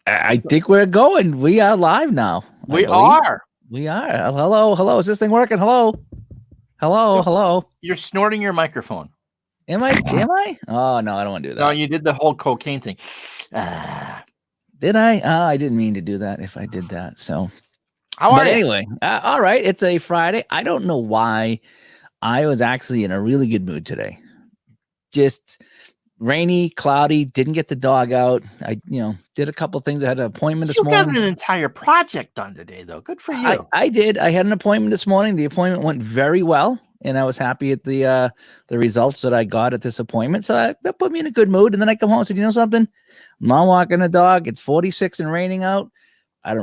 I think we're going. We are live now. We are. We are. Hello. Is this thing working? Hello. You're snorting your microphone. Am I? Oh no, I don't want to do that. No, you did the whole cocaine thing. Did I? I didn't mean to do that. If I did that, so. How are you? Anyway, all right. It's a Friday. I don't know why. I was actually in a really good mood today. Just rainy, cloudy. Didn't get the dog out. I, did a couple things. I had an appointment this morning. You got an entire project done today, though. Good for you. I did. I had an appointment this morning. The appointment went very well, and I was happy at the results that I got at this appointment. So that put me in a good mood. And then I come home and said, you know something? I'm not walking the dog. It's 46 and raining out. I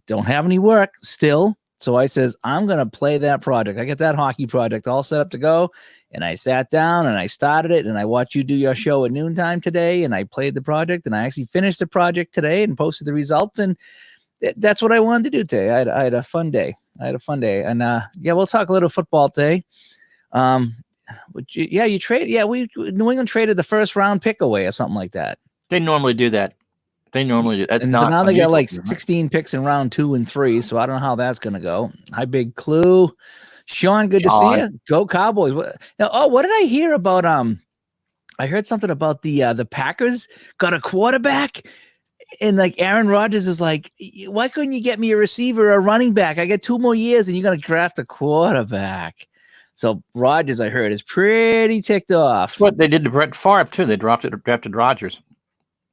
don't have any work still. So I says, I'm going to play that project. I get that hockey project all set up to go. And I sat down and I started it, and I watched you do your show at noontime today, and I played the project, and I actually finished the project today and posted the results. And that's what I wanted to do today. I had a fun day. And we'll talk a little football today. You trade. Yeah, New England traded the first round pick away or something like that. They normally do that. That's not. So now they got like 16 picks in round 2 and 3. So I don't know how that's going to go. Hi, Big Clue. Sean, good to see you. Go Cowboys. What did I hear about? I heard something about the Packers got a quarterback, and like Aaron Rodgers is like, why couldn't you get me a receiver or a running back? I got 2 more years, and you're going to draft a quarterback. So Rodgers, I heard, is pretty ticked off. That's what they did to Brett Favre too. They drafted Rodgers.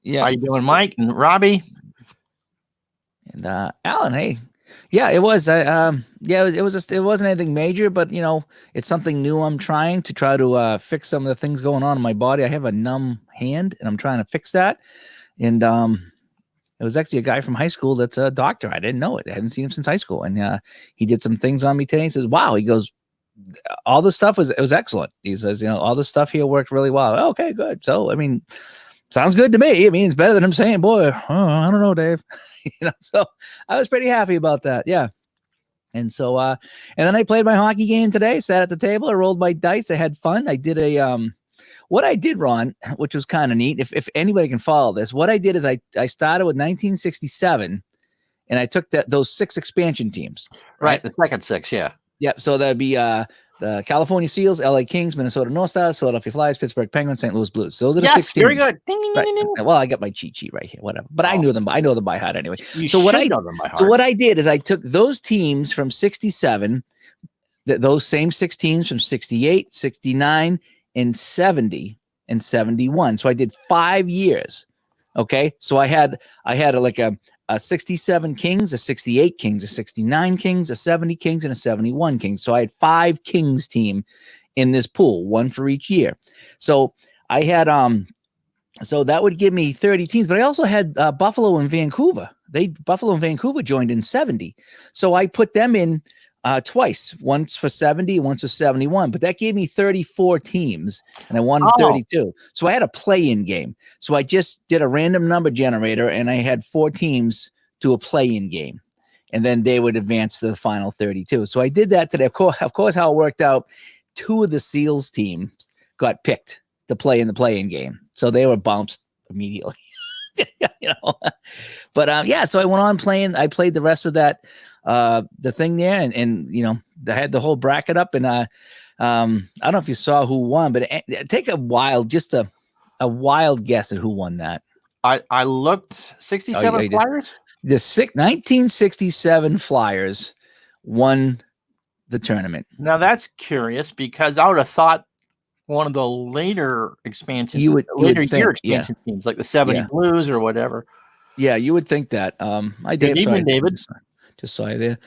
Yeah. How you doing, Mike and Robbie? And Alan, hey. Yeah, it was. It wasn't anything major, but it's something new. I'm trying to fix some of the things going on in my body. I have a numb hand, and I'm trying to fix that. And it was actually a guy from high school that's a doctor. I didn't know it. I hadn't seen him since high school, and he did some things on me today. He says, "Wow," he goes, "all the stuff was excellent." He says, "all the stuff here worked really well." Okay, good. So I mean. Sounds good to me. I mean, it's better than him saying, boy, I don't know, Dave. So I was pretty happy about that. Yeah. And so, and then I played my hockey game today, sat at the table, I rolled my dice. I had fun. I did what I did, Ron, which was kind of neat. If anybody can follow this, what I did is I started with 1967, and I took those 6 expansion teams. Right. The second 6. Yeah. Yep. So that'd be, the California Seals, LA Kings, Minnesota North Stars, Philadelphia Flyers, Pittsburgh Penguins, St. Louis Blues. So those are the 6 teams. Very good. Right. Well, I got my cheat sheet right here, whatever. But I know them by heart anyway. So what I did is I took those teams from 67, those same 6 teams from 68, 69, and 70 and 71. So I did 5 years. Okay. So I had a 67 Kings, a 68 Kings, a 69 Kings, a 70 Kings, and a 71 Kings. So I had 5 Kings team in this pool, 1 for each year. So I had so that would give me 30 teams, but I also had Buffalo and Vancouver. Buffalo and Vancouver joined in 70. So I put them in twice, once for 70, once for 71, but that gave me 34 teams, and I wanted 32. So I had a play-in game. So I just did a random number generator, and I had 4 teams do a play-in game, and then they would advance to the final 32. So I did that today. Of course, how it worked out, 2 of the Seals teams got picked to play in the play-in game, so they were bounced immediately. But so I went on playing. I played the rest of that the thing there, and I had the whole bracket up, and I don't know if you saw who won, but take a wild guess at who won that. I looked. 67 Flyers. The 1967 Flyers won the tournament. Now that's curious, because I would have thought one of the later expansion, expansion teams, like the 70 Blues or whatever. Yeah, you would think that. Good evening, David. Just saw you there.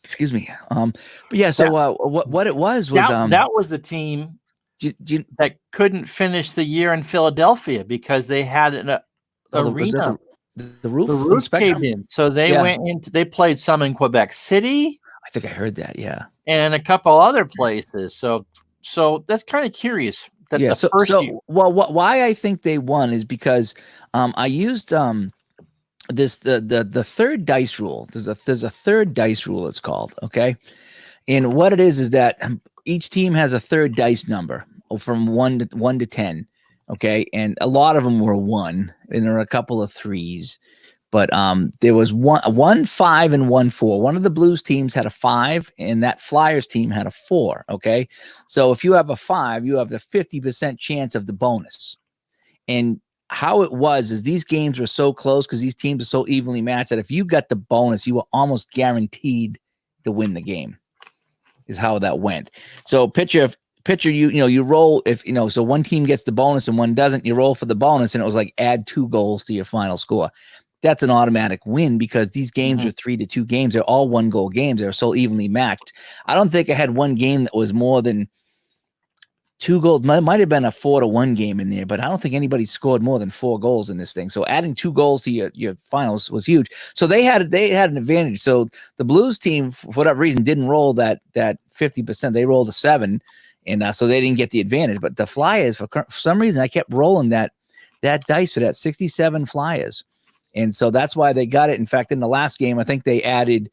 Excuse me. But yeah. So what it was that was the team that couldn't finish the year in Philadelphia because they had an arena. The roof caved in, so they went into. They played some in Quebec City. I think I heard that. Yeah, and a couple other places. So that's kind of curious. That why I think they won is because I used the third dice rule. There's a third dice rule, it's called. Okay, and what it is that each team has a third dice number from 1 to 10. Okay, and a lot of them were 1, and there were a couple of 3s. But there was one 5 and 1 4. One of the Blues teams had a 5, and that Flyers team had a 4. Okay, so if you have a 5, you have the 50% chance of the bonus. And how it was is these games were so close because these teams are so evenly matched that if you got the bonus, you were almost guaranteed to win the game. Is how that went. So picture you roll if so one team gets the bonus and one doesn't, you roll for the bonus, and it was like add 2 goals to your final score. That's an automatic win because these games are 3-2 games. They're all 1-goal games. They're so evenly matched. I don't think I had one game that was more than 2 goals. Might have been a 4-1 game in there, but I don't think anybody scored more than 4 goals in this thing. So adding 2 goals to your finals was huge. So they had an advantage. So the Blues team, for whatever reason, didn't roll that 50%. They rolled a 7, and so they didn't get the advantage. But the Flyers, for some reason, I kept rolling that dice for that 67 Flyers. And so that's why they got it. In fact, in the last game, I think they added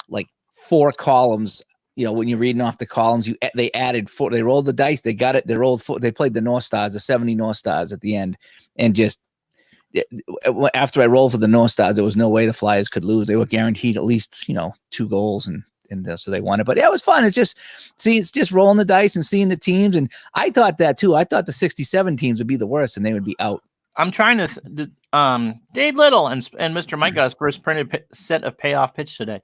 like 4 columns. When you're reading off the columns, they added 4. They rolled the dice. They got it. They rolled 4. They played the North Stars, the 70 North Stars at the end. And just after I rolled for the North Stars, there was no way the Flyers could lose. They were guaranteed at least 2 goals, and so they won it. But yeah, it was fun. It's just rolling the dice and seeing the teams. And I thought that too. I thought the 67 teams would be the worst, and they would be out. I'm trying to Dave Little and Mr. Mike got his first printed set of payoff pitch today.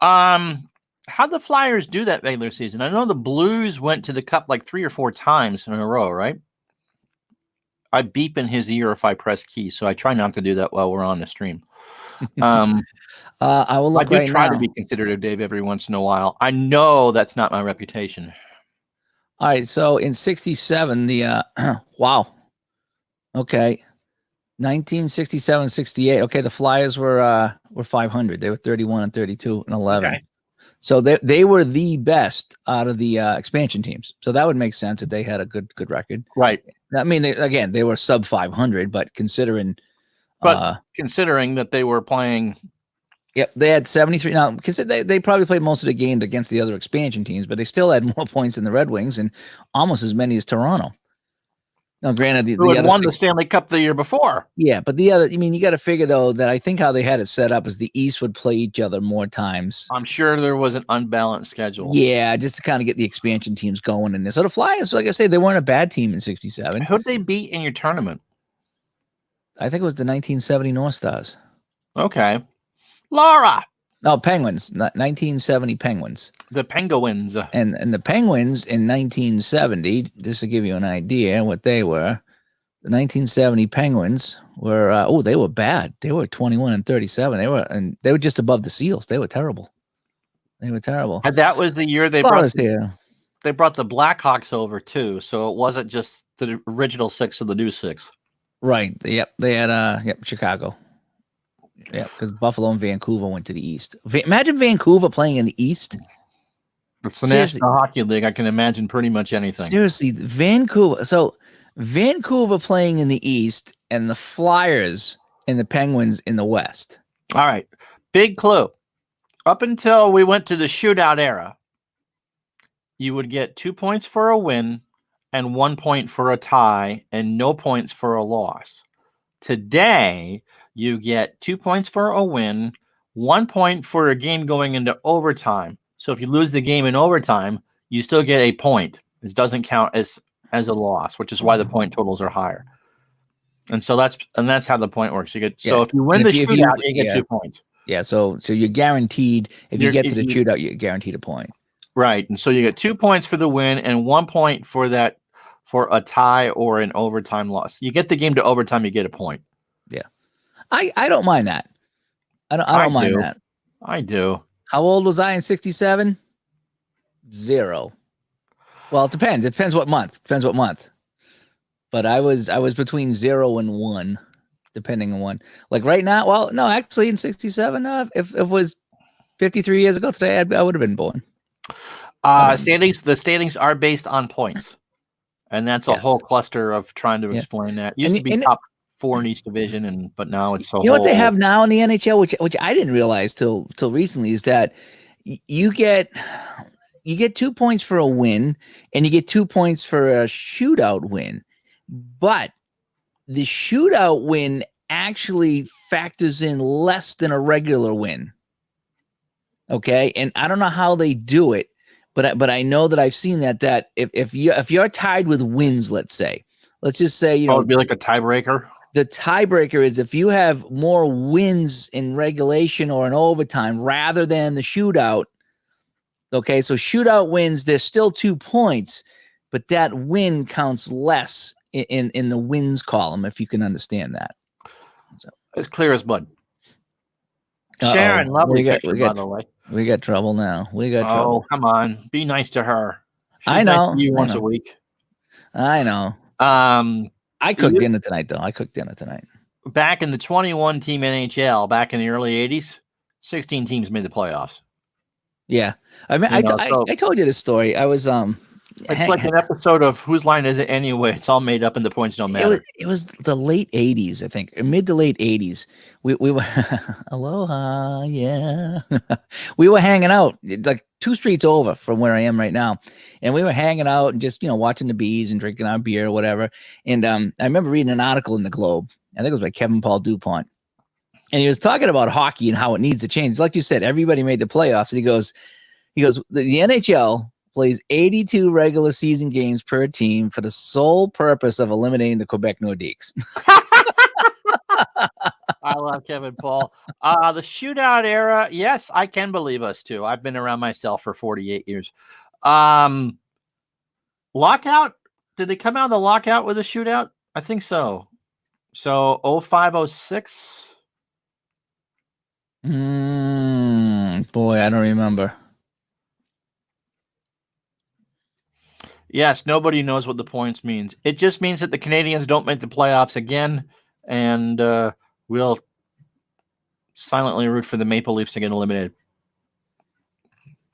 How'd the Flyers do that regular season? I know the Blues went to the Cup like 3 or 4 times in a row, right? I beep in his ear if I press key, so I try not to do that while we're on the stream. I will look. I do try to be considerate of Dave every once in a while. I know that's not my reputation. All right, so in 67, the wow, okay. 1967, 68. Okay, the Flyers were 500. They were 31 and 32 and 11. Okay. So they were the best out of the expansion teams. So that would make sense that they had a good record. Right. I mean, they were sub 500, but considering that they were playing. Yep, they had 73. Now, because they probably played most of the games against the other expansion teams, but they still had more points than the Red Wings and almost as many as Toronto. Now, granted, the other won the Stanley Cup the year before. Yeah, but you got to figure, though, that I think how they had it set up is the East would play each other more times. I'm sure there was an unbalanced schedule. Yeah, just to kind of get the expansion teams going in this. So the Flyers, like I say, they weren't a bad team in 67. Who'd they beat in your tournament? I think it was the 1970 North Stars. Okay. Laura. No, Penguins, 1970 Penguins. The Penguins. And the Penguins in 1970, just to give you an idea what they were, the 1970 Penguins were they were bad. They were 21 and 37. They were just above the Seals. They were terrible. And that was the year they brought the Blackhawks over too. So it wasn't just the original 6 of the new 6. Right. Yep. They had Chicago. Yeah, because Buffalo and Vancouver went to the East. Imagine Vancouver playing in the East. It's the National Hockey League. I can imagine pretty much anything. Seriously, Vancouver. So Vancouver playing in the East and the Flyers and the Penguins in the West. All right. Big clue. Up until we went to the shootout era, you would get 2 points for a win and 1 point for a tie and no points for a loss. Today, you get 2 points for a win, 1 point for a game going into overtime. So if you lose the game in overtime, you still get a point. It doesn't count as a loss, which is why the point totals are higher. And so that's how the point works. You get so if you win the shootout, you get 2 points. Yeah, so you're guaranteed if you get to the shootout, you're guaranteed a point. Right. And so you get 2 points for the win and 1 point for a tie or an overtime loss. You get the game to overtime, you get a point. Yeah. I don't mind that. I don't mind that. I do. How old was I in 67? 0. Well, it depends. It depends what month. But I was between 0 and 1, depending on one. Like right now, well, no, actually in 67, if it was 53 years ago today, I would have been born. The standings are based on points. And that's a whole cluster of trying to explain that. It used to be top 4 in each division, but now it's so. You know what they have now in the NHL, which I didn't realize till recently, is that you get 2 points for a win and you get 2 points for a shootout win. But the shootout win actually factors in less than a regular win. Okay, and I don't know how they do it, but I know that I've seen that if you're tied with wins, let's just say it'd be like a tiebreaker. The tiebreaker is if you have more wins in regulation or in overtime rather than the shootout. Okay, so shootout wins, there's still 2 points, but that win counts less in the wins column, if you can understand that. So. It's clear as mud. Sharon, lovely picture, by the way. We got trouble now. We got trouble. Oh, come on. Be nice to her. She's I know. Nice to you once a week. I know. I cooked dinner tonight, though. Back in the 21-team NHL, back in the early 80s, 16 teams made the playoffs. Yeah. I mean, I told you this story. I was it's like an episode of Whose Line Is It Anyway? It's all made up and the points don't matter. It was the late 80s, I think, mid to late 80s. We were aloha, yeah. We were hanging out like 2 streets over from where I am right now. And we were hanging out and just, watching the bees and drinking our beer or whatever. And I remember reading an article in the Globe. I think it was by Kevin Paul DuPont. And he was talking about hockey and how it needs to change. Like you said, everybody made the playoffs. And he goes, the NHL plays 82 regular season games per team for the sole purpose of eliminating the Quebec Nordiques. I love Kevin Paul. The shootout era, yes, I can believe us too. I've been around myself for 48 years. Lockout, did they come out of the lockout with a shootout? I think so. So 05-06. Boy, I don't remember. Yes, nobody knows what the points means. It just means that the Canadians don't make the playoffs again, and we'll silently root for the Maple Leafs to get eliminated.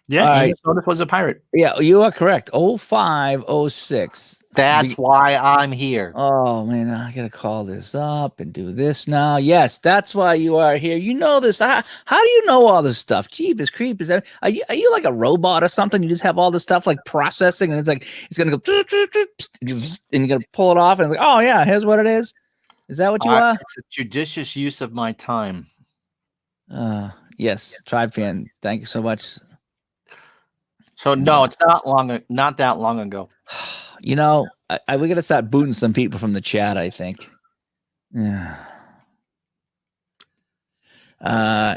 Yeah, Amos Otis was a Pirate. Yeah, you are correct. 05-06. That's why I'm here. Oh, man, I got to call this up and do this now. Yes, that's why you are here. You know this. How do you know all this stuff? Jeepers creepers. Are you like a robot or something? You just have all this stuff like processing, and it's like it's going to go, and you're going to pull it off, and it's like, oh, yeah, here's what it is. Is that what you are? It's a judicious use of my time. Yes, Tribe fan. Thank you so much. So no, it's not that long ago. We got to start booting some people from the chat, I think. Yeah.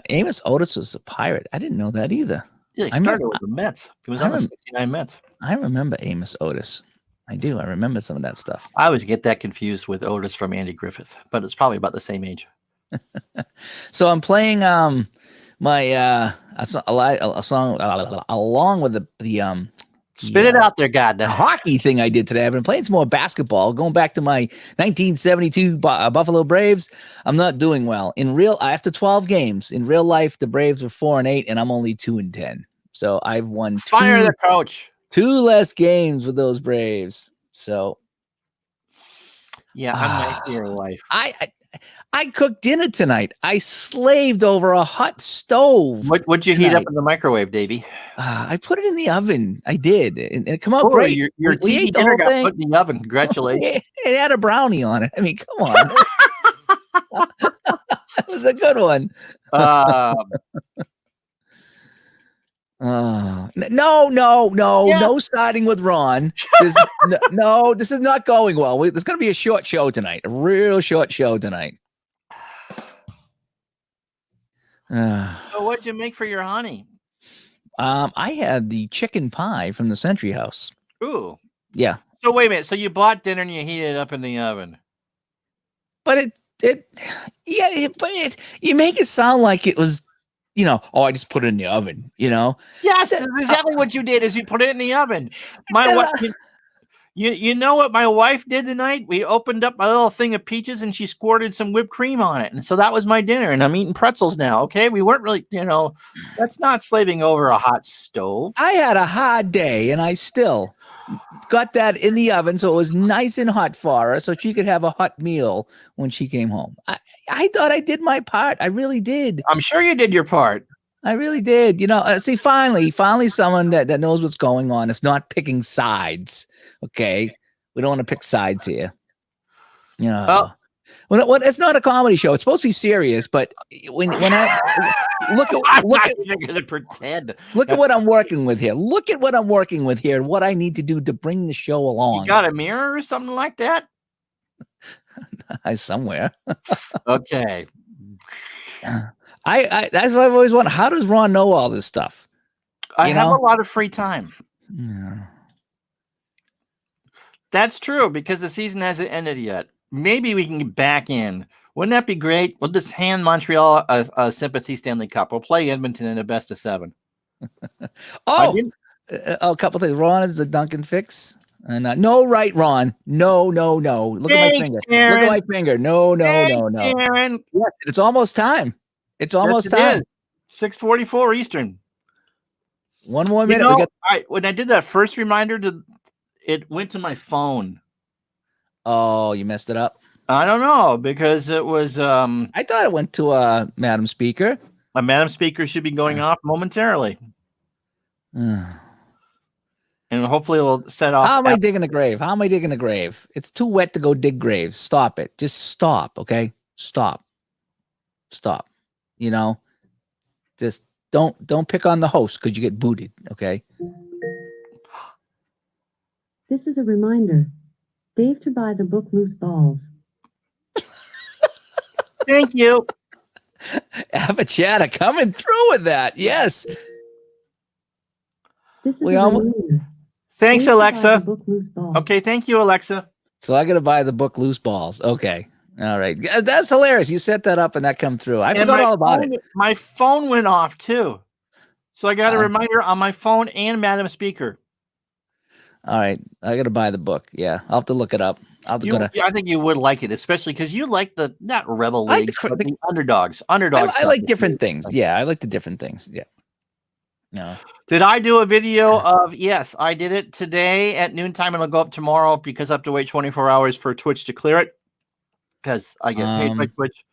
Amos Otis was a Pirate. I didn't know that either. Yeah, he started with the Mets. He was on the 69 Mets. I remember Amos Otis. I do. I remember some of that stuff. I always get that confused with Otis from Andy Griffith, but it's probably about the same age. So I'm playing a song along with the spit it out there, goddamn. Hockey thing I did today. I've been playing some more basketball, going back to my 1972 Buffalo Braves. I'm not doing well after 12 games in real life. The Braves are 4-8, and I'm only 2-10. So I've won. Fire the coach. 2 less games with those Braves. So yeah, I'm nice to your life. I cooked dinner tonight. I slaved over a hot stove. What'd you heat up in the microwave, Davey? I put it in the oven. I did, and it came out great. Your TV dinner got put in the oven. Congratulations! It had a brownie on it. I mean, come on. It was a good one. No siding with Ron. No, this is not going well. There's going to be a short show tonight, a real short show tonight. So what'd you make for your honey? I had the chicken pie from the Century House. Ooh. Yeah. So wait a minute. So you bought dinner and you heated it up in the oven. But you make it sound like it was, I just put it in the oven, Yes, exactly what you did is you put it in the oven. My wife, you know what my wife did tonight? We opened up a little thing of peaches and she squirted some whipped cream on it. And so that was my dinner, and I'm eating pretzels now, okay? We weren't really, that's not slaving over a hot stove. I had a hard day, and I still got that in the oven so it was nice and hot for her so she could have a hot meal when she came home. I thought I did my part. I really did. I'm sure you did your part. I really did. See, finally someone that knows what's going on. It's not picking sides. Okay. We don't want to pick sides here. Well, Well, it's not a comedy show. It's supposed to be serious, but when I look I'm look not at even going to pretend. look at what I'm working with here. Look at what I'm working with here and what I need to do to bring the show You along. got a mirror or something like that? Somewhere. Okay. I that's what I've always wondered. How does Ron know all this stuff? I You have know? a lot of free time. Yeah. That's true because the season hasn't ended yet. Maybe we can get back in. Wouldn't that be great? We'll just hand Montreal a sympathy Stanley Cup. We'll play Edmonton in a best of 7. Oh, a couple things. Ron is the Duncan fix. And no, right, Ron. No. Look at my Thanks, finger. Sharon. Look at my finger. No. Sharon. Yes, it's almost time. It's almost Yes, it time. is. 6:44 Eastern. One more You minute. know, when I did that first reminder, it went to my phone. Oh, you messed it up. I don't know because it was I thought it went to Madam Speaker. a Madam Speaker should be going off momentarily, How and hopefully it'll set off. am I digging a grave? How am I digging a grave? It's too wet to go dig graves. Stop it. Just stop. Okay. Stop. You know, just don't pick on the host because you get booted. Okay. This is a reminder. Dave to buy the book Loose Balls. Thank you. Avachatta coming through with that. Yes. This is We a almost- reminder. Thanks, Dave to buy Alexa. the book Loose Balls. Okay, thank you, Alexa. So I got to buy the book Loose Balls. Okay. All right. That's hilarious. You set that up and that come through. I And forgot my all about it. My phone went off too, so I got a Uh. reminder on my phone and Madam Speaker. All right. I got to buy the book. Yeah. I'll have to look it up. I'll have to go to. I think you would like it, especially because you like the not rebel I like leagues, the- but the- the underdogs. I Stuff like is different really things. Yeah. I like the different things. Yeah. No. Did I do a video of? Yes, I did it today at noontime, and it'll go up tomorrow because I have to wait 24 hours for Twitch to clear it because I get paid by Twitch.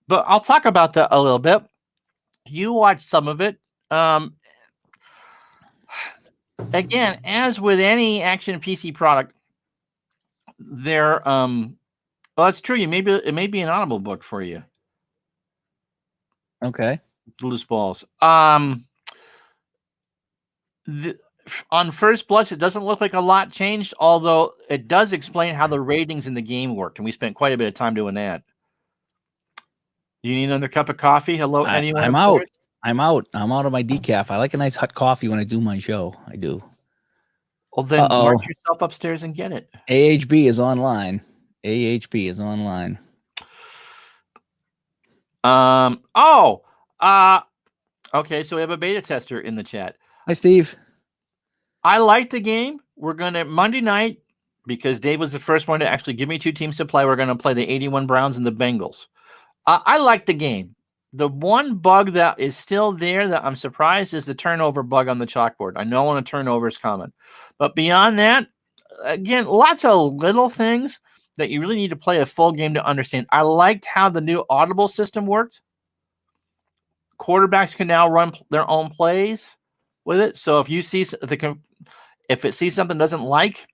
But I'll talk about that a little bit. You watched some of it. Again, as with any action PC product, there. Well, it's true. It may be an audible book for you. Okay. Loose balls. On first blush, it doesn't look like a lot changed, although it does explain how the ratings in the game worked, and we spent quite a bit of time doing that. Do you need another cup of coffee? Hello, anyone? I'm out. I'm out. I'm out of my decaf. I like a nice hot coffee when I do my show. I do. Well, then march yourself upstairs and get it. AHB is online. AHB is online. Okay, so we have a beta tester in the chat. Hi, Steve. I like the game. We're going to Monday night, because Dave was the first one to actually give me 2 teams to play. We're going to play the 81 Browns and the Bengals. I like the game. The one bug that is still there that I'm surprised is the turnover bug on the chalkboard. I know when a turnover is common. But beyond that, again, lots of little things that you really need to play a full game to understand. I liked how the new audible system worked. Quarterbacks can now run their own plays with it. So if you see if it sees something it doesn't like,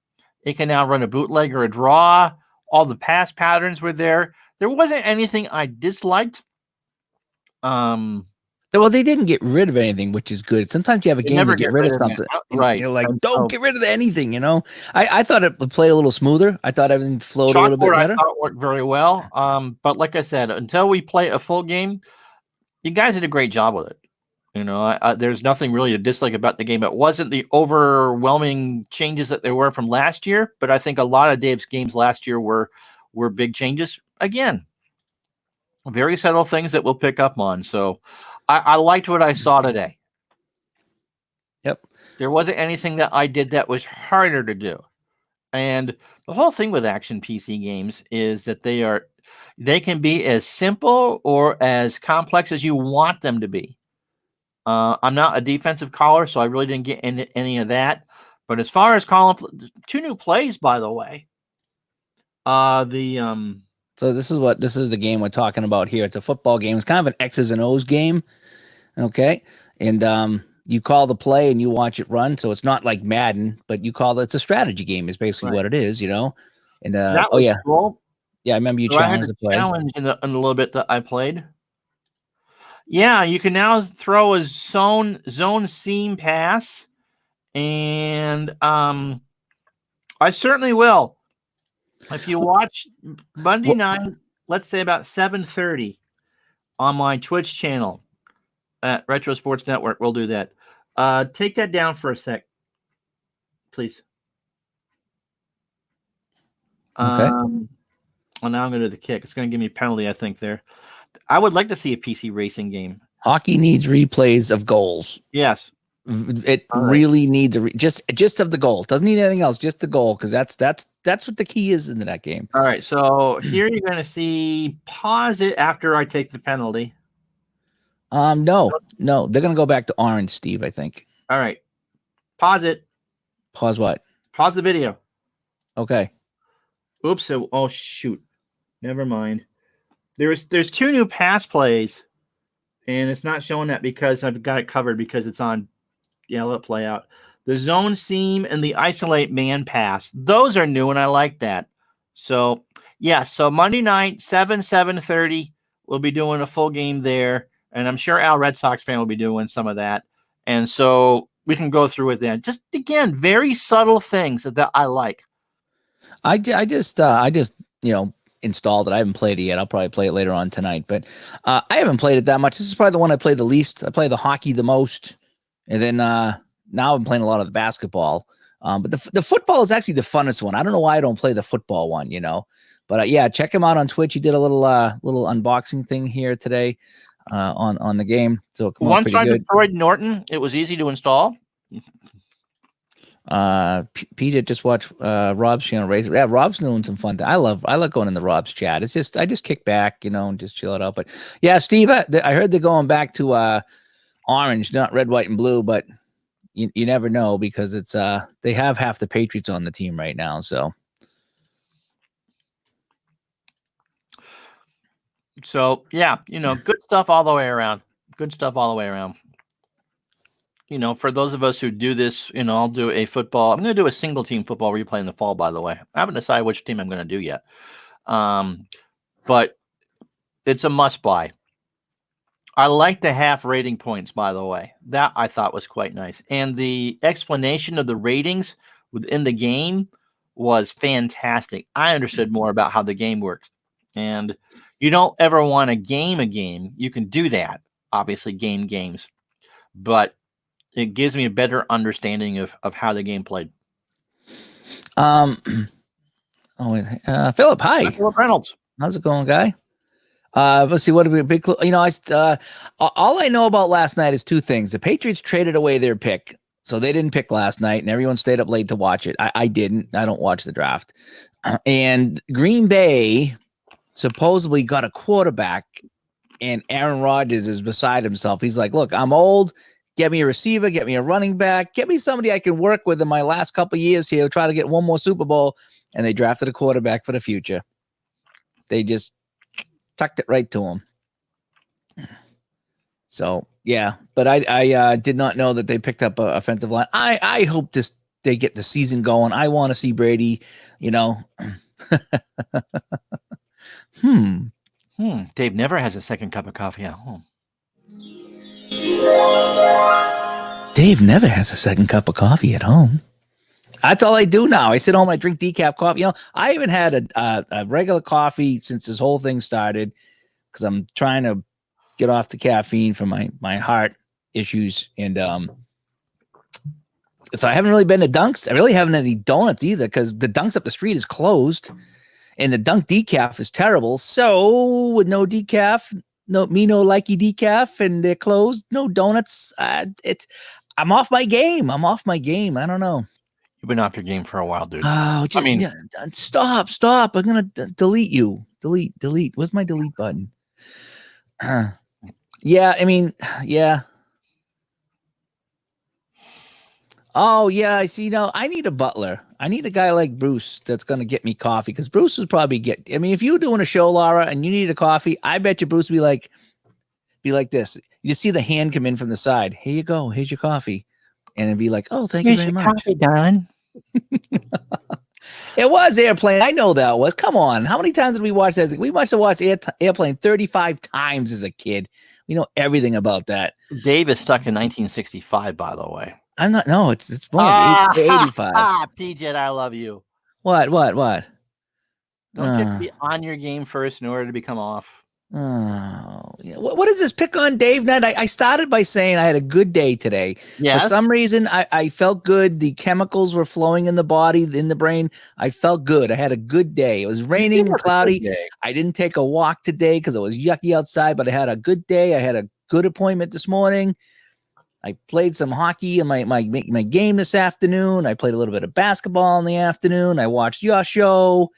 it can now run a bootleg or a draw. All the pass patterns were there. There wasn't anything I disliked. Well, they didn't get rid of anything, which is good. Sometimes you have a They game never to get rid of anything. something. Right. You're like, And don't so- get rid of anything, you know? I thought it played a little smoother. I thought everything flowed a little bit Chalkboard, I better. thought worked very well. But like I said, until we play a full game, you guys did a great job with it. You know, there's nothing really to dislike about the game. It wasn't the overwhelming changes that there were from last year, but I think a lot of Dave's games last year were big changes. Again, very subtle things that we'll pick up on. So I liked what I saw today. Yep. There wasn't anything that I did that was harder to do. And the whole thing with action PC games is that they can be as simple or as complex as you want them to be. I'm not a defensive caller, so I really didn't get into any of that. But as far as calling 2 new plays, by the way, So this is the game we're talking about here. It's a football game. It's kind of an X's and O's game. Okay. And you call the play and you watch it run. So it's not like Madden, but it's a strategy game is basically Right. what it is, you know? And that oh was yeah. cool. Yeah, I remember you So I had challenged a the play. challenge in the little bit that I played. Yeah, you can now throw a zone seam pass, and I certainly will. If you watch Monday night, let's say about 7:30 on my Twitch channel at Retro Sports Network, we'll do that. Take that down for a sec, please. Okay. Well, now I'm going to do the kick. It's going to give me a penalty, I think, there. I would like to see a PC racing game. Hockey needs replays of goals. Yes. It All right. really needs just of the goal. Doesn't need anything else, just the goal, because that's what the key is in that game. All right. So here you're going to see pause it after I take the penalty. No, they're gonna go back to orange, Steve. I think. All right. Pause it. Pause what? Pause the video. Okay. Oops. Oh shoot. Never mind. There's 2 new pass plays, and it's not showing that because I've got it covered because it's on. Yeah, let it play out. The zone seam and the isolate man pass. Those are new, and I like that. So yeah. So Monday night, 7:30, we'll be doing a full game there, and I'm sure Al Red Sox fan will be doing some of that, and so we can go through it then. Just again, very subtle things that I like. I just installed it. I haven't played it yet. I'll probably play it later on tonight, but I haven't played it that much. This is probably the one I play the least. I play the hockey the most, and then now I'm playing a lot of the basketball. But the football is actually the funnest one. I don't know why I don't play the football one, but yeah, check him out on Twitch. He did a little unboxing thing here today on the game. So once I destroyed Norton, it was easy to install. Peter just watched Rob's channel race. Yeah, Rob's doing some fun. I like going in the Rob's chat. It's just I just kick back, and just chill it out. But yeah, Steve, I heard they're going back to orange, not red, white, and blue. But you never know because it's they have half the Patriots on the team right now. So yeah, good stuff all the way around. Good stuff all the way around. For those of us who do this, I'll do a football. I'm going to do a single team football replay in the fall, by the way. I haven't decided which team I'm going to do yet. But it's a must buy. I like the half rating points, by the way. That I thought was quite nice. And the explanation of the ratings within the game was fantastic. I understood more about how the game worked. And you don't ever want to game a game. You can do that, obviously, game games. But it gives me a better understanding of how the game played. Philip, hi. Philip Reynolds. How's it going, guy? Let's see. What a big. All I know about last night is 2 things. The Patriots traded away their pick, so they didn't pick last night, and everyone stayed up late to watch it. I didn't. I don't watch the draft. And Green Bay supposedly got a quarterback, and Aaron Rodgers is beside himself. He's like, "Look, I'm old. Get me a receiver, get me a running back, get me somebody I can work with in my last couple of years here, try to get one more Super Bowl." And they drafted a quarterback for the future. They just tucked it right to him. So, yeah, but I did not know that they picked up an offensive line. I hope they get the season going. I want to see Brady, Dave never has a second cup of coffee at home. Dave never has a second cup of coffee at home. That's all I do now. I sit home and I drink decaf coffee. I haven't had a regular coffee since this whole thing started because I'm trying to get off the caffeine for my heart issues. And so I haven't really been to Dunks. I really haven't had any donuts either because the Dunks up the street is closed and the Dunk decaf is terrible. So with no decaf, no likey decaf, and they're closed. No donuts. I'm off my game. I don't know. You've been off your game for a while, dude. Oh, stop. I'm gonna delete you. Delete. Where's my delete button? Yeah. Oh yeah. I see. I need a butler. I need a guy like Bruce that's going to get me coffee because Bruce would probably if you were doing a show, Laura, and you needed a coffee, I bet you Bruce would be like this. You just see the hand come in from the side. Here you go. Here's your coffee. And it'd be like, oh, thank you very much. Coffee, darling. It was Airplane. I know that was. Come on. How many times did we watch that? We must have watched Airplane 35 times as a kid. We know everything about that. Dave is stuck in 1965, by the way. I'm not. No, it's more like 85. PJ, I love you. What? Don't you have to be on your game first in order to become off? Oh, yeah. What is this pick on Dave night? I started by saying I had a good day today. Yes. For some reason, I felt good. The chemicals were flowing in the body, in the brain. I felt good. I had a good day. It was raining and cloudy. I didn't take a walk today because it was yucky outside, but I had a good day. I had a good appointment this morning. I played some hockey in my game this afternoon. I played a little bit of basketball in the afternoon. I watched your show.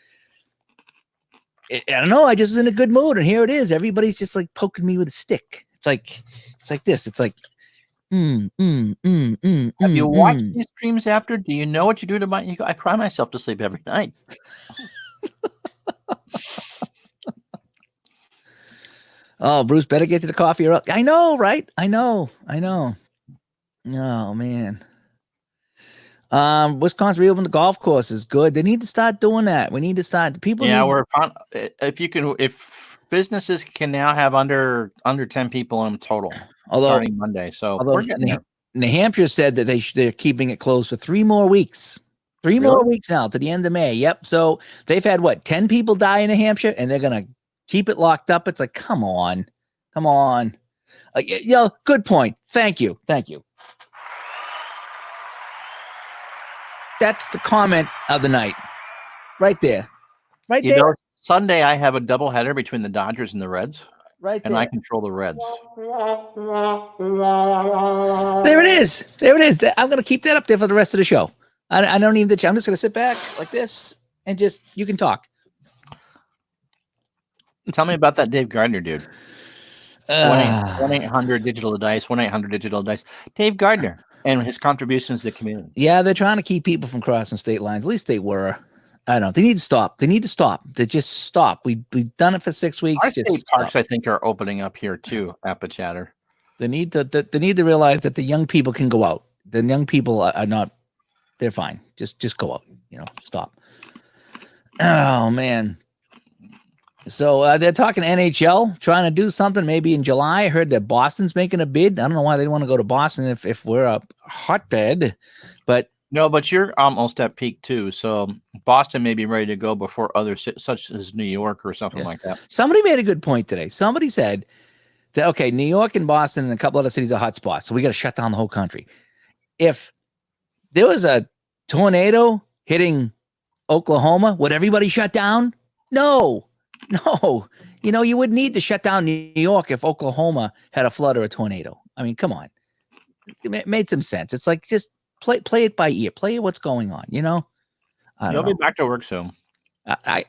I don't know. I just was in a good mood, and here it is. Everybody's just like poking me with a stick. It's like this. It's like, Have you watched these streams after? Do you know what you do to my ego? I cry myself to sleep every night. Oh, Bruce, better get to the coffee. I know, right? I know. Oh man. Wisconsin reopened the golf course is good. They need to start doing that. We need to start. If businesses can now have under 10 people in total, starting Monday. So we're getting there. New Hampshire said that they're keeping it closed for 3 more weeks. Three more weeks now to the end of May. Yep. So they've had 10 people die in New Hampshire, and they're gonna keep it locked up. It's like, come on. Good point. Thank you. That's the comment of the night, right there. Sunday I have a doubleheader between the Dodgers and the Reds. Right there. And I control the Reds. There it is. I'm going to keep that up there for the rest of the show. I don't need I'm just going to sit back like this and you can talk. Tell me about that Dave Gardner dude. 1-800 Digital Dice. 1-800 Digital Dice. Dave Gardner and his contributions to the community. Yeah, they're trying to keep people from crossing state lines. At least they were. I don't know. They need to stop. They just stop. We've done it for 6 weeks. Our state parks, I think, are opening up here too. Appachatter. They need to realize that the young people can go out. The young people are not. They're fine. Just go out. Stop. Oh man. So they're talking NHL, trying to do something maybe in July. I heard that Boston's making a bid. I don't know why they want to go to Boston if we're a hotbed, but. No, but you're almost at peak too. So Boston may be ready to go before others, such as New York or something like that. Somebody made a good point today. Somebody said that, okay, New York and Boston and a couple other cities are hot spots, so we got to shut down the whole country. If there was a tornado hitting Oklahoma, would everybody shut down? No. You wouldn't need to shut down New York if Oklahoma had a flood or a tornado. I mean, come on. It made some sense. It's like just play it by ear. Play what's going on, You'll be back to work soon.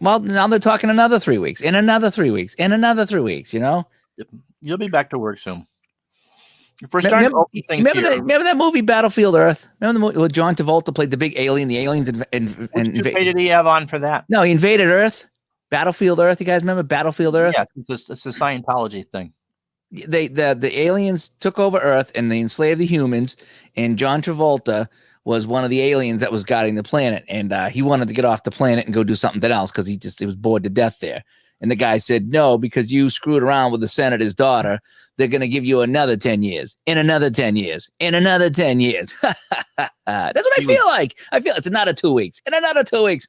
Well, now they're talking another 3 weeks, in another 3 weeks, in another 3 weeks, You'll be back to work soon. If we're starting to open things remember that movie Battlefield Earth? Remember the movie where John Travolta played the big alien? The aliens Which pay did he have on for that? No, he invaded Earth. Battlefield Earth. You guys remember Battlefield Earth? Yeah, it's a Scientology thing. The aliens took over Earth and they enslaved the humans, and John Travolta was one of the aliens that was guarding the planet, and he wanted to get off the planet and go do something else because he was bored to death there. And the guy said, no, because you screwed around with the senator's daughter, they're going to give you another 10 years, in another 10 years, in another 10 years. That's what I feel like. I feel it's another 2 weeks, in another 2 weeks.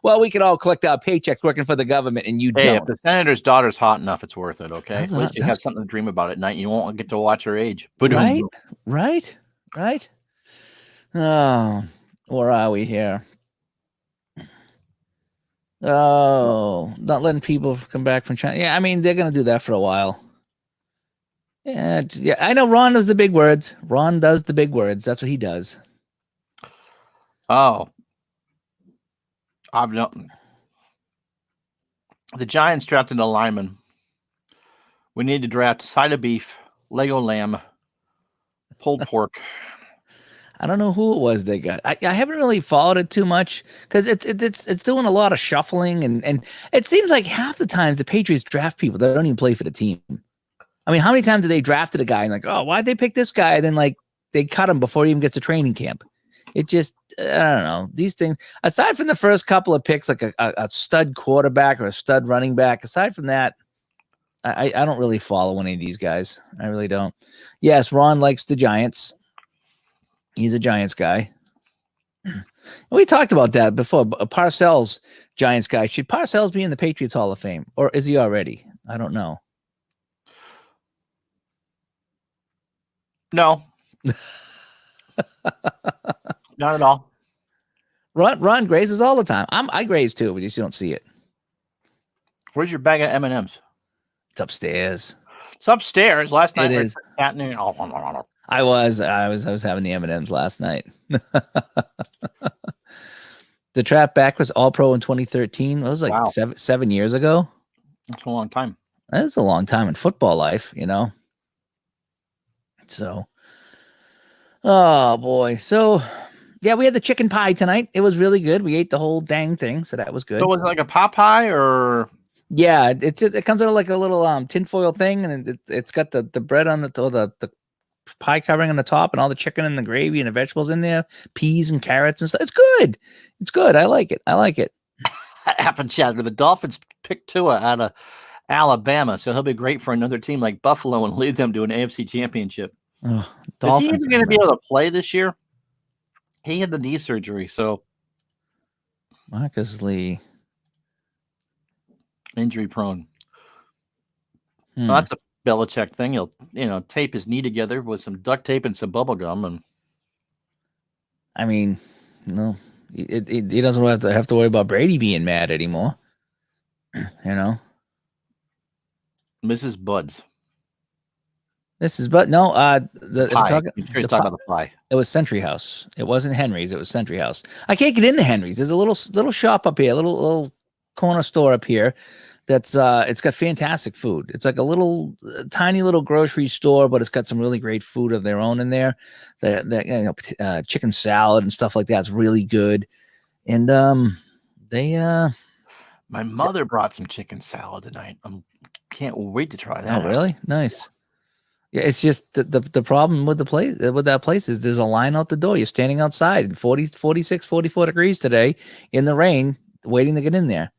Well, we can all collect our paychecks working for the government, and you don't. If the senator's daughter's hot enough, it's worth it, okay? At least you have something to dream about at night. You won't get to watch her age. Right. Oh, where are we here? Oh, not letting people come back from China. Yeah, I mean, they're going to do that for a while. Yeah, I know Ron does the big words. Ron does the big words. That's what he does. Oh. The Giants drafted a lineman. We need to draft a side of beef, Lego lamb, pulled pork. I don't know who it was they got. I haven't really followed it too much because it's doing a lot of shuffling and it seems like half the times the Patriots draft people that don't even play for the team. I mean, how many times have they drafted a guy and like, oh, why'd they pick this guy? And then like they cut him before he even gets to training camp. It just I don't know. These things, aside from the first couple of picks, like a stud quarterback or a stud running back, aside from that, I don't really follow any of these guys. I really don't. Yes, Ron likes the Giants. He's a Giants guy. We talked about that before. Parcells, Giants guy. Should Parcells be in the Patriots Hall of Fame, or is he already? I don't know. No. Not at all. Ron grazes all the time. I graze too, but you just don't see it. Where's your bag of M&Ms? It's upstairs. It's upstairs. Last night It we is. were chatting and I was having the M&Ms last night. The trap back was all pro in 2013. It was like Wow. seven years ago. That's a long time. That's a long time in football life, So, oh boy. So, yeah, we had the chicken pie tonight. It was really good. We ate the whole dang thing, so that was good. So was it like a pot pie or? Yeah, it comes out of like a little tinfoil thing, and it's got the bread on the pie covering on the top, and all the chicken and the gravy and the vegetables in there, peas and carrots and stuff. It's good. It's good. I like it. That happened, Chad. The Dolphins picked Tua out of Alabama, so he'll be great for another team like Buffalo and lead them to an AFC championship. Oh, Is he even going to be able to play this year? He had the knee surgery, so Marcus Lee, injury prone. Well, that's a Belichick thing. He'll tape his knee together with some duct tape and some bubble gum, and I mean, no, he doesn't have to worry about Brady being mad anymore. Mrs. Buds. But no, He's talking about the pie. It was Century House. It wasn't Henry's. It was Century House. I can't get into Henry's. There's a little shop up here, a little corner store up here. That's it's got fantastic food. It's like a little tiny little grocery store, but it's got some really great food of their own in there. The chicken salad and stuff like that's really good. And my mother brought some chicken salad tonight. I can't wait to try that. Oh, really? Nice. Yeah, it's just the problem with that place is there's a line out the door. You're standing outside 40, 46, 44 degrees today in the rain, waiting to get in there.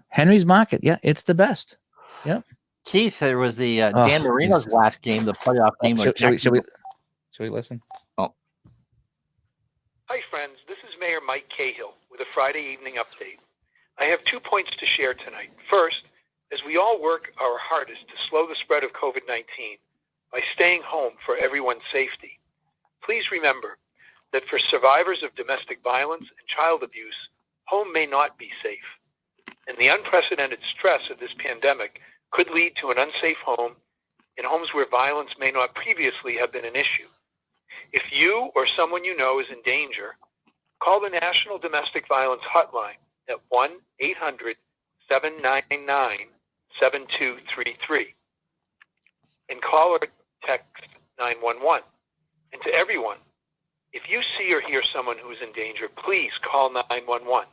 Henry's Market. Yeah, it's the best. Yep. Keith, there was the Dan Marino's last game, the playoff game. Should we listen? Oh. Hi, friends. This is Mayor Mike Cahill with a Friday evening update. I have 2 points to share tonight. First, as we all work our hardest to slow the spread of COVID-19 by staying home for everyone's safety, please remember that for survivors of domestic violence and child abuse, home may not be safe. And the unprecedented stress of this pandemic could lead to an unsafe home in homes where violence may not previously have been an issue. If you or someone you know is in danger, call the National Domestic Violence Hotline at 1-800-799-7233 and call or text 911. And to everyone, if you see or hear someone who is in danger, please call 911.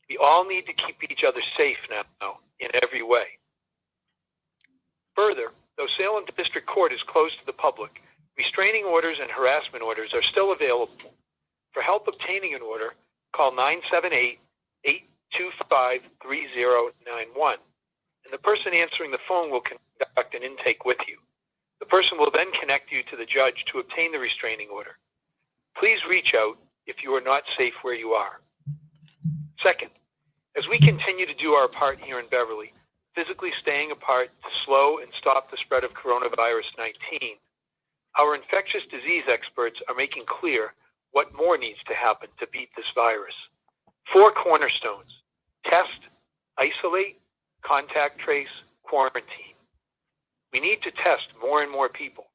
We all need to keep each other safe now in every way. Further, though Salem District Court is closed to the public, restraining orders and harassment orders are still available. For help obtaining an order, call 978-825-3091, and the person answering the phone will conduct an intake with you. The person will then connect you to the judge to obtain the restraining order. Please reach out if you are not safe where you are. Second, as we continue to do our part here in Beverly, physically staying apart to slow and stop the spread of coronavirus 19, our infectious disease experts are making clear what more needs to happen to beat this virus. 4 cornerstones: test, isolate, contact trace, quarantine. We need to test more and more people,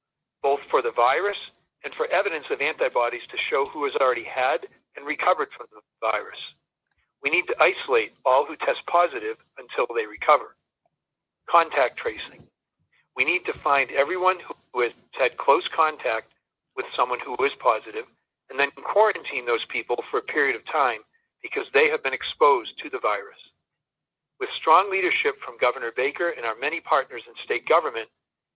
both for the virus and for evidence of antibodies to show who has already had and recovered from the virus. We need to isolate all who test positive until they recover. Contact tracing. We need to find everyone who has had close contact with someone who is positive and then quarantine those people for a period of time because they have been exposed to the virus. With strong leadership from Governor Baker and our many partners in state government,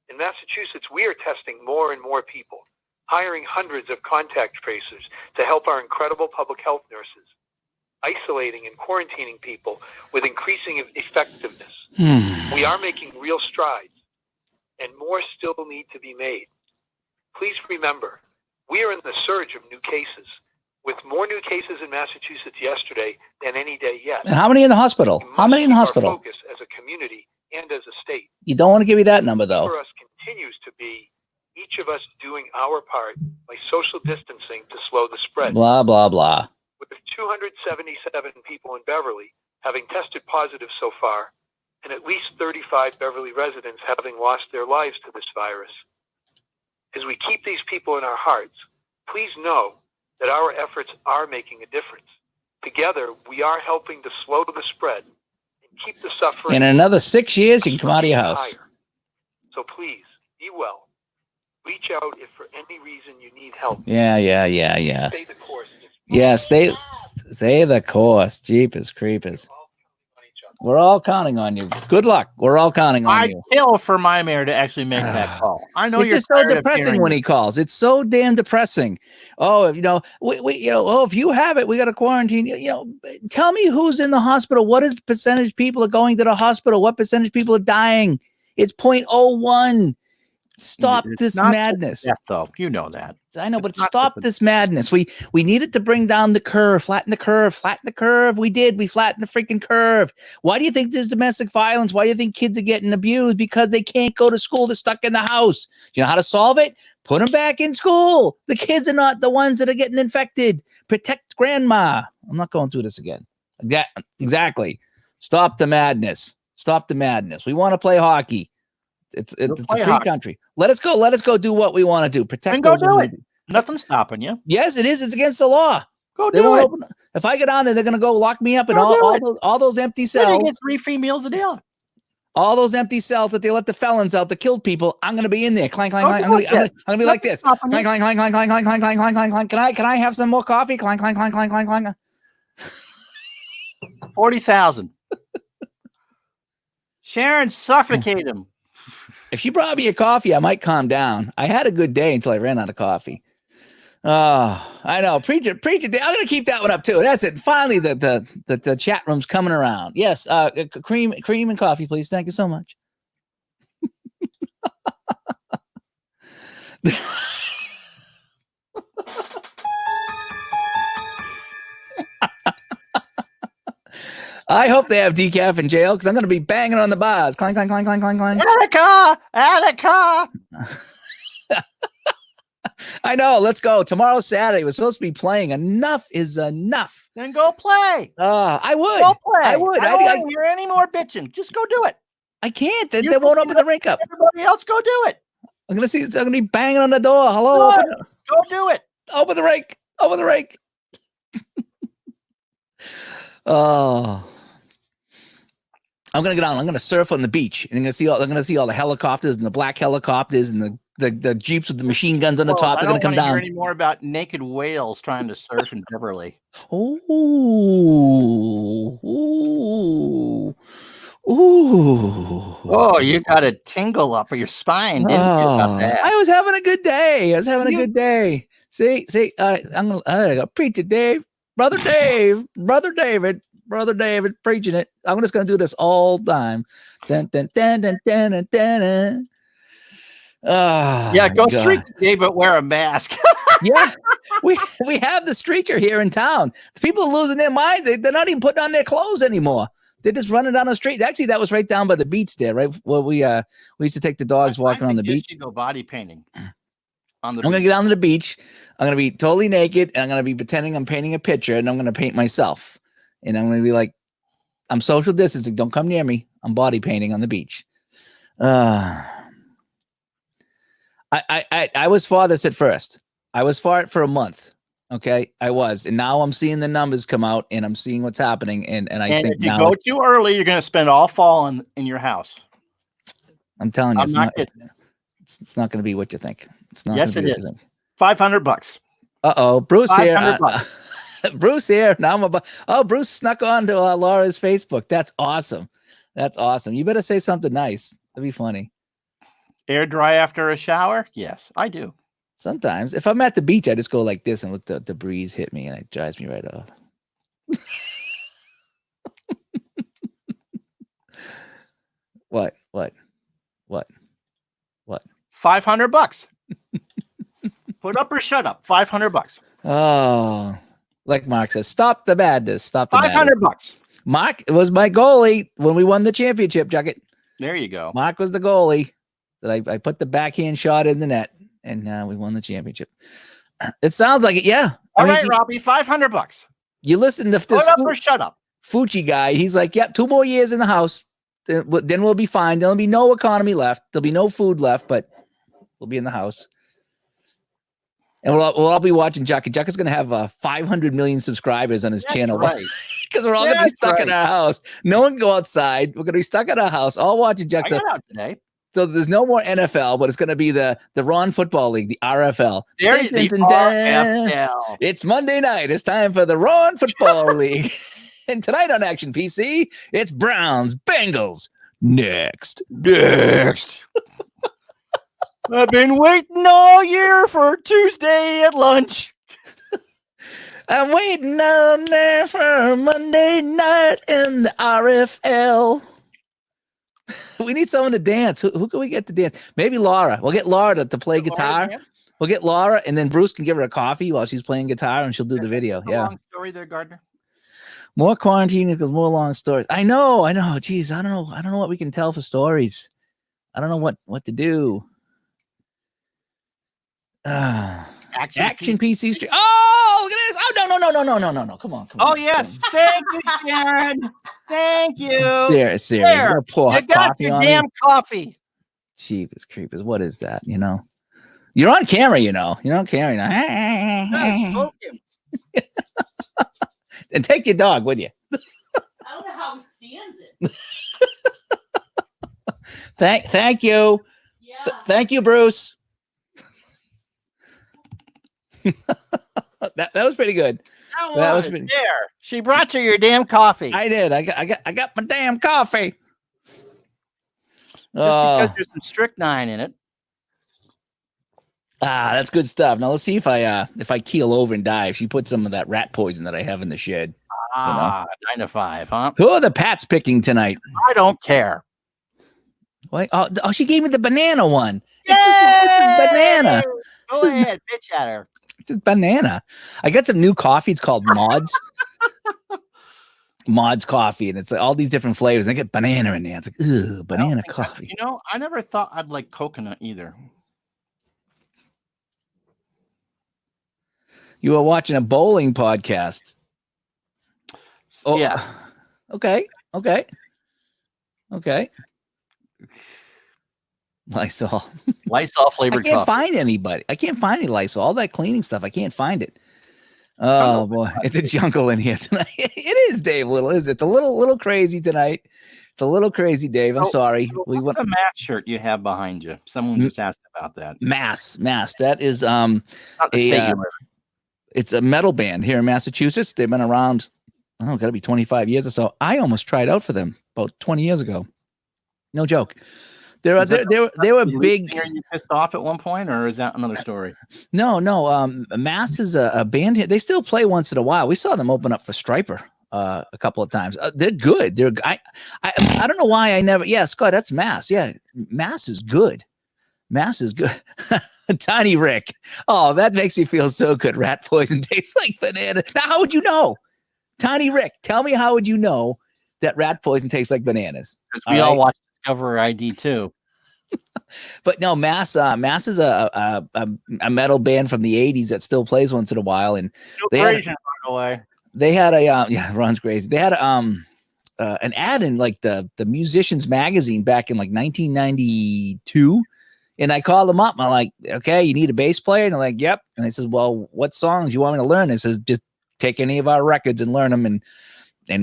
in Massachusetts, we are testing more and more people, hiring hundreds of contact tracers to help our incredible public health nurses, isolating and quarantining people with increasing effectiveness. We are making real strides, and more still need to be made. Please remember, we are in the surge of new cases, with more new cases in Massachusetts yesterday than any day yet. And how many in the hospital? We How must many in the keep our hospital? focus as a community and as a state. You don't want to give me that number, though. For us continues to be each of us doing our part by social distancing to slow the spread. Blah, blah, blah. With 277 people in Beverly having tested positive so far, and at least 35 Beverly residents having lost their lives to this virus. As we keep these people in our hearts, please know that our efforts are making a difference. Together, we are helping to slow the spread and keep the suffering. In another 6 years, you can come out of your house. higher. So please, be well. Reach out if for any reason you need help. Yeah. Stay the course. Yeah, stay the course. Jeepers creepers. We're all counting on you. Good luck. We're all counting on I you. kill for my mayor to actually make that call. I know It's you're just so tired of depressing hearing when it. he calls. It's so damn depressing. Oh, if you have it, we got to quarantine. Tell me who's in the hospital. What is percentage people are going to the hospital? What percentage people are dying? It's 0.01. Stop It's this not madness. death, though. You know that. I know, but It's not stop just a- this madness. We needed to bring down the curve, flatten the curve. We did. We flattened the freaking curve. Why do you think there's domestic violence? Why do you think kids are getting abused? Because they can't go to school. They're stuck in the house. Do you know how to solve it? Put them back in school. The kids are not the ones that are getting infected. Protect grandma. I'm not going through this again. Yeah, exactly. Stop the madness. Stop the madness. We want to play hockey. It's a play free hockey. country. Let us go. Let us go do what we want to do. Protect Then go those do who it. Nothing's stopping you. Yes, it is. It's against the law. Go They do won't it. open. If I get on there, they're going to go lock me up in Go do all those empty Then cells. you get 3 free meals a day. All those empty cells that they let the felons out, the killed people. I'm going to be in there. Clang, clang, Go clang. do I'm going it, to yeah. be like this. Nothing's Clang, stopping clang, clang, clang, clang, clang, clang, clang, clang, clang, clang. Can I have some more coffee? Clang, clang, clang, clang, clang, clang. 40,000. Sharon, suffocate him. If she brought me a coffee, I might calm down. I had a good day until I ran out of coffee. Oh, I know. Preacher. I'm going to keep that one up too. That's it. Finally, the chat room's coming around. Yes. Cream and coffee, please. Thank you so much. I hope they have decaf in jail because I'm going to be banging on the bars. Clang, clang, clang, clang, clang, clang. Attica. I know. Let's go. Tomorrow's Saturday. We're supposed to be playing. Enough is enough. Then go play. I would. Go play. I would. I don't want to hear any more bitching. Just go do it. I can't. They You won't can open the rink up. Everybody else, go do it. I'm gonna be banging on the door. Hello. Good. Go do it. Open the rink. Open the rink. Oh. I'm gonna get on. I'm gonna surf on the beach, and I'm gonna see all the helicopters and the black helicopters and the jeeps with the machine guns on the top. I They're gonna don't come want to hear down. any more about naked whales trying to surf in Beverly. Ooh, ooh, ooh. Oh, you got a tingle up your spine, didn't you? About that. I was having a good day. A good day. See. I'm gonna. There you go. Preacher Dave, brother David, preaching it. I'm just gonna do this all the time. Dun, dun, dun, dun, dun, dun, dun, dun. Oh, Yeah, go God. streak today, but wear a mask. Yeah, we have the streaker here in town. The people are losing their minds. They're not even putting on their clothes anymore. They're just running down the street. Actually, that was right down by the beach there, right? Where we used to take the dogs walking on the beach. You go body painting. On the I'm gonna get down to the beach. I'm gonna be totally naked, and I'm gonna be pretending I'm painting a picture, and I'm gonna paint myself. And I'm gonna be like, I'm social distancing. Don't come near me. I'm body painting on the beach. I was for this at first. I was for it for a month. Okay, I was, and now I'm seeing the numbers come out, and I'm seeing what's happening, and I think if you now go too early, you're going to spend all fall in your house. I'm telling you, I'm not kidding. it's not going to be what you think. It's not. Yes, gonna be it what you is. think. $500. Bruce here. $500. Bruce here. Now I'm about. Oh, Bruce snuck on to Laura's Facebook. That's awesome. That's awesome. You better say something nice. That'd be funny. Air dry after a shower? Yes, I do. Sometimes, if I'm at the beach, I just go like this and let the breeze hit me, and it drives me right off. What? $500. Put up or shut up. $500. Oh, like Mark says, stop the madness. Stop the madness. $500. Mark was my goalie when we won the championship, Jucket. There you go. Mark was the goalie that I put the backhand shot in the net, and we won the championship. It sounds like it, yeah. All right, Robbie, $500. You listen to this Put up or shut up. Fucci guy. He's like, yep, 2 more years in the house. Then we'll be fine. There'll be no economy left. There'll be no food left, but we'll be in the house. And we'll all be watching Jucket. Jucket's going to have 500 million subscribers on his channel. Right. Because we're all going to be stuck in our house. No one can go outside. We're going to be stuck in our house, all watching I Jucket. got out today. So there's no more NFL, but it's going to be the Ron Football League, the RFL. There, the RFL. It's Monday night. It's time for the Ron Football League. And tonight on Action PC, it's Browns, Bengals. Next. I've been waiting all year for Tuesday at lunch. I'm waiting on there for Monday night in the RFL. We need someone to dance. Who can we get to dance? Maybe Laura. We'll get Laura to play guitar. We'll get Laura, and then Bruce can give her a coffee while she's playing guitar, and she'll do the video. Yeah. Long story there, Gardner. More quarantine equals more long stories. I know. Jeez, I don't know what we can tell for stories. I don't know what to do. Action PC Street. Oh, look at this. Oh, no. Come on. Oh, yes. Thank you, Sharon. Thank you. Seriously. There. Pour You got coffee your on damn me. coffee. Cheapest creepers. What is that? You're on camera, You're on camera. And take your dog with you. I don't know how he stands it. Thank you. Yeah. Thank you, Bruce. that was pretty good. That was pretty. There. She brought you your damn coffee. I did. I got my damn coffee. Just because there's some strychnine in it. That's good stuff. Now let's see if I keel over and die. If she puts some of that rat poison that I have in the shed. 9 to 5, huh? Who are the Pats picking tonight? I don't care. What? Oh, she gave me the banana one. This is banana. Go ahead, bitch at her. It's banana. I got some new coffee. It's called Mods. Mods coffee, and it's like all these different flavors. And they get banana in there. It's like, ugh, banana coffee. I never thought I'd like coconut either. You were watching a bowling podcast. Oh, yeah. Okay. Lysol. Lysol flavored I can't coffee. find anybody. I can't find any Lysol. All that cleaning stuff. I can't find it. Oh boy, it's a jungle in here tonight. It is, Dave. It's a little crazy tonight. It's a little crazy, Dave. I'm sorry. What's the mask shirt you have behind you? Someone just asked about that. Mass. That is Not the stadium. it's a metal band here in Massachusetts. They've been around, gotta be 25 years or so. I almost tried out for them about 20 years ago. No joke. They were big. Are you pissed off at one point, or is that another story? No. Mass is a band here. They still play once in a while. We saw them open up for Striper a couple of times. They're good. I don't know why I never. Yeah, Scott, that's Mass. Yeah, Mass is good. Tiny Rick. Oh, that makes me feel so good. Rat poison tastes like banana. Now, how would you know? Tiny Rick, tell me, how would you know that rat poison tastes like bananas? Because we all watch Discover ID too. But no, Mass is a metal band from the 80s that still plays once in a while, and they had a Ron's crazy. They had an ad in like the Musicians magazine back in like 1992, and I called them up. I'm like, okay, you need a bass player, and they're like, yep. And they says, well, what songs you want me to learn? It says, just take any of our records and learn them, and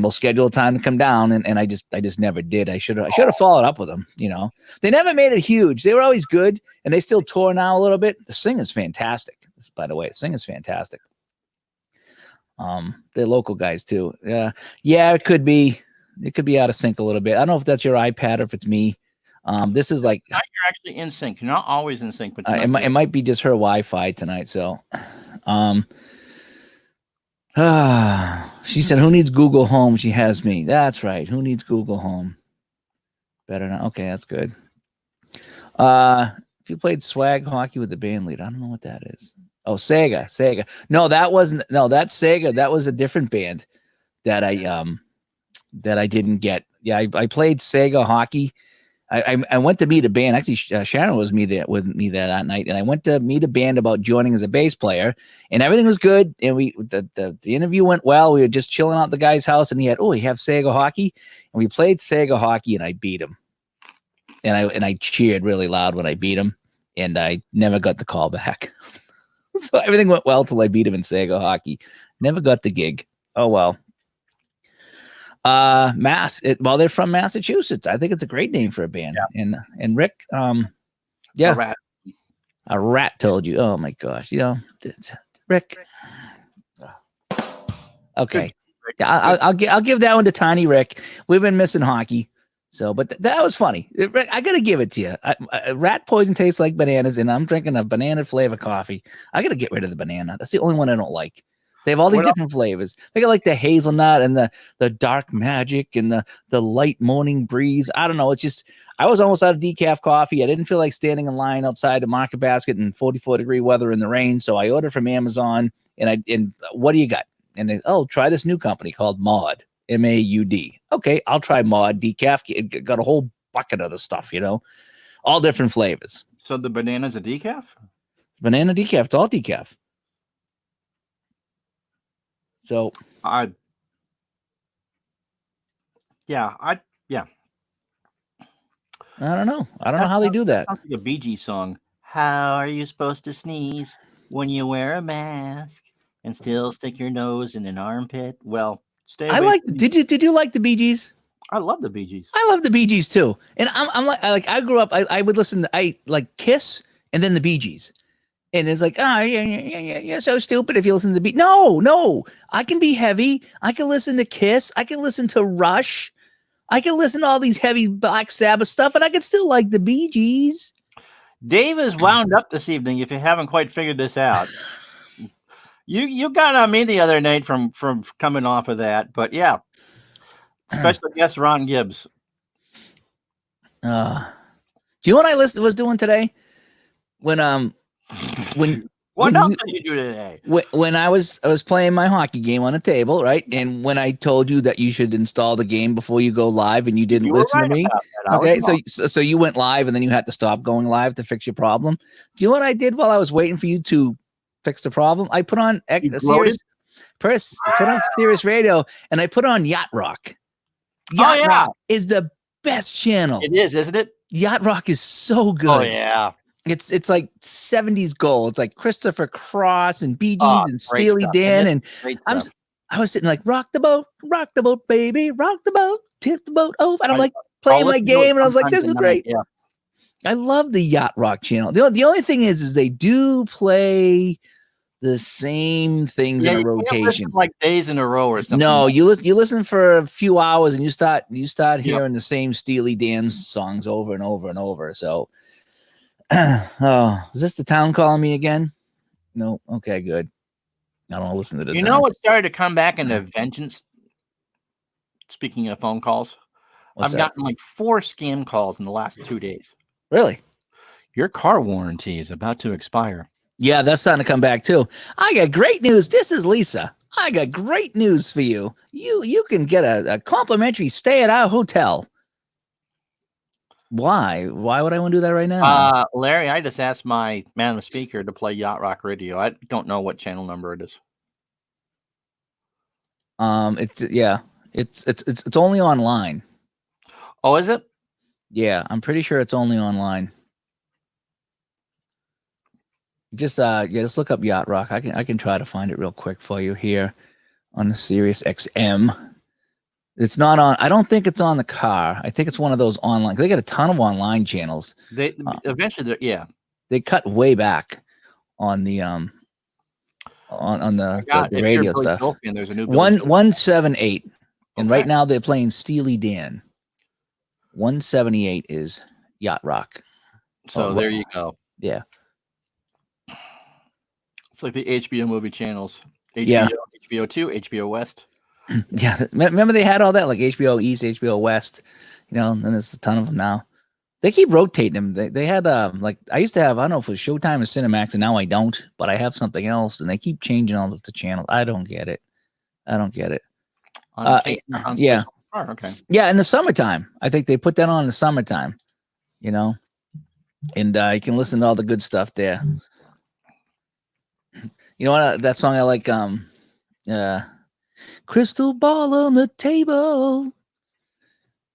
we'll schedule a time to come down. And I just never did. I should have followed up with them. They never made it huge. They were always good, and they still tour now a little bit. The singer's fantastic. By the way, the singer's fantastic. They're local guys too. Yeah, it could be out of sync a little bit. I don't know if that's your iPad or if it's me. This is like Tonight you're actually in sync. You're not always in sync, but tonight it you're- might be just her Wi-Fi tonight. So, she said, "Who needs Google Home?" She has me. That's right. Who needs Google Home? Better not. Okay, that's good. If you played swag hockey with the band leader, I don't know what that is. Oh, Sega. No, that wasn't. No, that's Sega. That was a different band that I didn't get. Yeah, I played Sega hockey. I went to meet a band. Actually, Sharon was with me there that night, and I went to meet a band about joining as a bass player, and everything was good. And the interview went well. We were just chilling out at the guy's house, and he have Sega hockey, and we played Sega hockey, and I beat him. And I cheered really loud when I beat him, and I never got the call back. So everything went well till I beat him in Sega hockey. Never got the gig. Oh well. They're from Massachusetts. I think it's a great name for a band. Yeah. And Rick, a rat told you. Oh my gosh, Rick. Okay, yeah, I'll give that one to Tiny Rick. We've been missing hockey, so but that was funny. Rick, I gotta give it to you. Rat poison tastes like bananas, and I'm drinking a banana flavor coffee. I gotta get rid of the banana. That's the only one I don't like. They have all these different flavors. They got like the hazelnut and the dark magic and the light morning breeze. I don't know. It's just I was almost out of decaf coffee. I didn't feel like standing in line outside the Market Basket in 44-degree weather in the rain. So I ordered from Amazon and what do you got? And they try this new company called Maud, M-A-U-D. Okay, I'll try Maud decaf. It got a whole bucket of the stuff, all different flavors. So the banana's a decaf? Banana decaf. It's all decaf. So I don't know. I don't know how they do that. Sounds like a Bee Gees song. How are you supposed to sneeze when you wear a mask and still stick your nose in an armpit? Well, stay away. Did you like the Bee Gees? I love the Bee Gees. I love the Bee Gees too. And I'm like I grew up. I would listen to Kiss and then the Bee Gees. And it's like, you're so stupid if you listen to the beat. No, I can be heavy. I can listen to Kiss. I can listen to Rush. I can listen to all these heavy Black Sabbath stuff, and I can still like the Bee Gees. Dave is wound up this evening. If you haven't quite figured this out, you got on me the other night from coming off of that. But yeah, special guest Ron Gibbs. Do you know what I was doing today? What else did you do today? When I was playing my hockey game on a table, right? And when I told you that you should install the game before you go live, and you didn't listen to me, okay? So you went live, and then you had to stop going live to fix your problem. Do you know what I did while I was waiting for you to fix the problem? I put on Sirius Radio, and I put on Yacht Rock. Yacht Rock is the best channel. It is, isn't it? Yacht Rock is so good. Oh yeah. It's like 70s gold. It's like Christopher Cross and Bee Gees and Steely Dan. And I was sitting like, rock the boat, baby, rock the boat, tip the boat over. And I'm like playing my game, and I was like, this is great. Yeah. I love the Yacht Rock channel. The only thing is they do play the same things in a rotation, like days in a row or something. No, you listen for a few hours, and you start hearing the same Steely Dan songs over and over and over. So. Is this the town calling me again? No. Okay, good. I don't want to listen to this. You know what started to come back into vengeance? Speaking of phone calls, I've gotten like 4 scam calls in the last 2 days. Really? Your car warranty is about to expire. Yeah, that's starting to come back too. I got great news. This is Lisa. I got great news for you. You can get a complimentary stay at our hotel. Why? Why would I want to do that right now? Larry, I just asked my man on the speaker to play Yacht Rock Radio. I don't know what channel number it is. It's only online. Oh, is it? Yeah, I'm pretty sure it's only online. Just look up Yacht Rock. I can try to find it real quick for you here on the Sirius XM. It's not on. I don't think it's on the car. I think it's one of those online. They got a ton of online channels. They eventually, they cut way back on the on the radio stuff. And there's a new 178, and right now they're playing Steely Dan. 178 is Yacht Rock. So Oh, there you go. Yeah. It's like the HBO movie channels. HBO, Yeah. HBO2, HBO West. Yeah. Remember they had all that, like HBO East, HBO West, and there's a ton of them now. They keep rotating them. They had like I used to have, I don't know if it was Showtime or Cinemax, and now I don't, but I have something else, and they keep changing all the channels. I don't get it. On Yeah. Star, okay. Yeah, in the summertime. I think they put that on in the summertime, and you can listen to all the good stuff there. You know what? That song I like, Crystal Ball on the Table,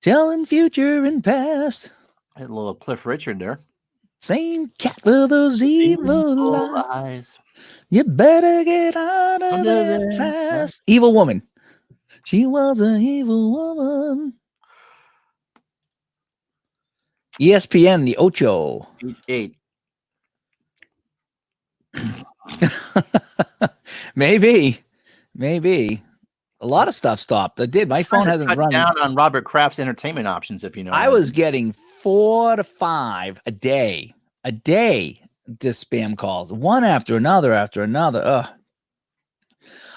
telling future and past. I had a little Cliff Richard there. Same cat with those evil eyes. You better get out of Under there there fast. Evil woman. She was an evil woman. ESPN, the Ocho. Eight. Maybe. A lot of stuff stopped. I did. My phone hasn't Cut run. down on Robert Kraft's entertainment options, if you know. I was getting 4 to 5 a day, just spam calls, one after another. Ugh.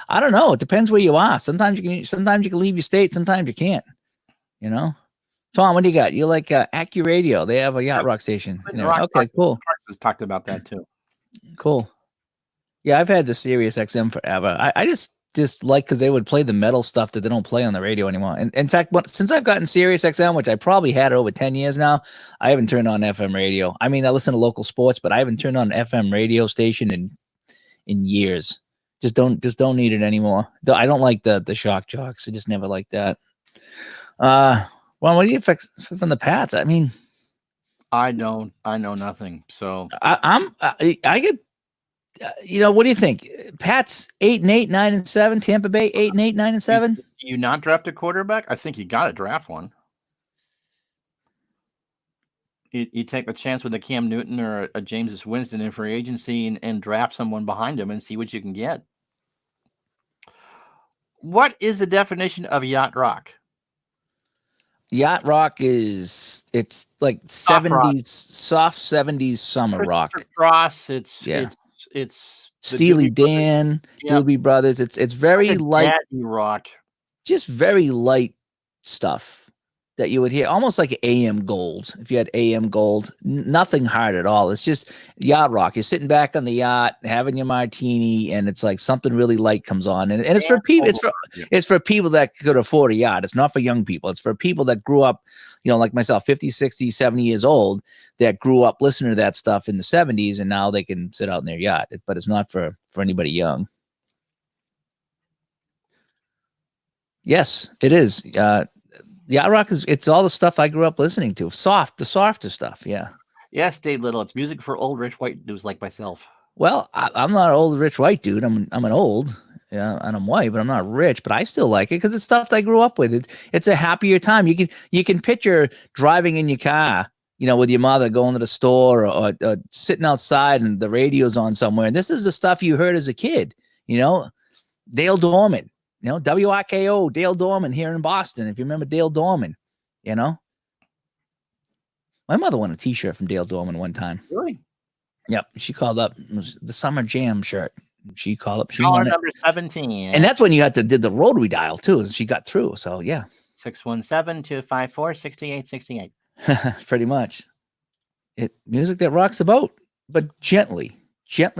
I don't know. It depends where you are. Sometimes you can leave your state. Sometimes you can't. Tom, what do you got? You like AccuRadio? They have a yacht rock station. Okay, cool. Parks has talked about that too. Cool. Yeah, I've had the Sirius XM forever. I just like because they would play the metal stuff that they don't play on the radio anymore. And in fact, since I've gotten Sirius XM, which I probably had over 10 years now, I haven't turned on FM radio. I mean, I listen to local sports, but I haven't turned on an FM radio station in years. Just don't need it anymore. I don't like the shock jocks. I just never liked that. Well, what do you expect from the Pats? I mean, I know nothing. So I get. What do you think? Pats 8-8, 9-7. Tampa Bay 8-8, 9-7. Do you not draft a quarterback? I think you got to draft one. You take a chance with a Cam Newton or a Jameis Winston in free agency and draft someone behind him and see what you can get. What is the definition of yacht rock? Yacht rock it's like Soft 70s, soft 70s summer rock. Cross, it's Steely Dan, Doobie Brothers. It's very light rock, just very light stuff that you would hear, almost like AM Gold. If you had AM Gold, nothing hard at all. It's just yacht rock. You're sitting back on the yacht, having your martini, and it's like something really light comes on, and it's for people. It's for people that could afford a yacht. It's not for young people. It's for people that grew up, like myself, 50, 60, 70 years old, that grew up listening to that stuff in the 70s, and now they can sit out in their yacht. But it's not for anybody young. Yes, it is. Yacht rock it's all the stuff I grew up listening to. The softer stuff. Yeah. Yes, Dave Little. It's music for old rich white dudes like myself. Well, I'm not an old rich white dude. I'm an old, and I'm white, but I'm not rich. But I still like it because it's stuff I grew up with. It's a happier time. You can picture driving in your car, with your mother going to the store or sitting outside and the radio's on somewhere. And this is the stuff you heard as a kid. Dale Dorman. WRKO, Dale Dorman here in Boston. If you remember Dale Dorman, my mother won a T-shirt from Dale Dorman one time. Really? Yep. She called up. It was the Summer Jam shirt. She called up. She Caller won number 17. And that's when you did the rotary dial too. And she got through. So yeah. 617-254-6868. Pretty much. Music that rocks the boat, but gently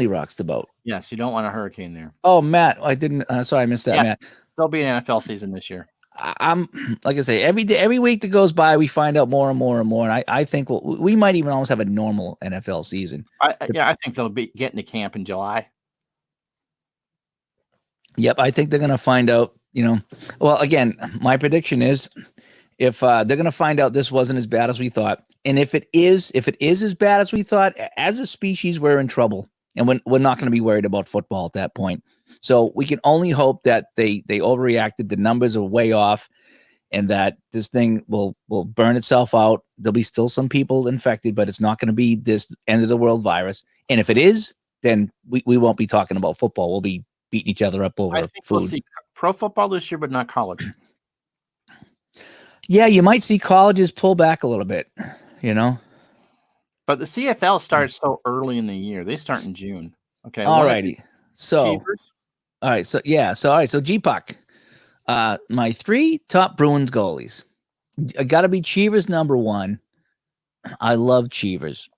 rocks the boat. Yes, you don't want a hurricane there. Oh, Matt, I didn't. Sorry, I missed that, Matt. There'll be an NFL season this year. I'm like I say, every week that goes by, we find out more and more and more. And I think we might even almost have a normal NFL season. I think they'll be getting to camp in July. Yep, I think they're going to find out. Well, again, my prediction is if they're going to find out this wasn't as bad as we thought, and if it is as bad as we thought, as a species, we're in trouble. And we're not going to be worried about football at that point. So we can only hope that they overreacted. The numbers are way off, and that this thing will burn itself out. There'll be still some people infected, but it's not going to be this end of the world virus. And if it is, then we won't be talking about football. We'll be beating each other up over I think food. We'll see pro football this year, but not college. Yeah, you might see colleges pull back a little bit. But the CFL starts so early in the year. They start in June. Okay. All what are righty. So, Cheevers? all right. So, yeah. So, all right. So, G-Puck. My 3 top Bruins goalies. I got to be Cheevers number 1. I love Cheevers.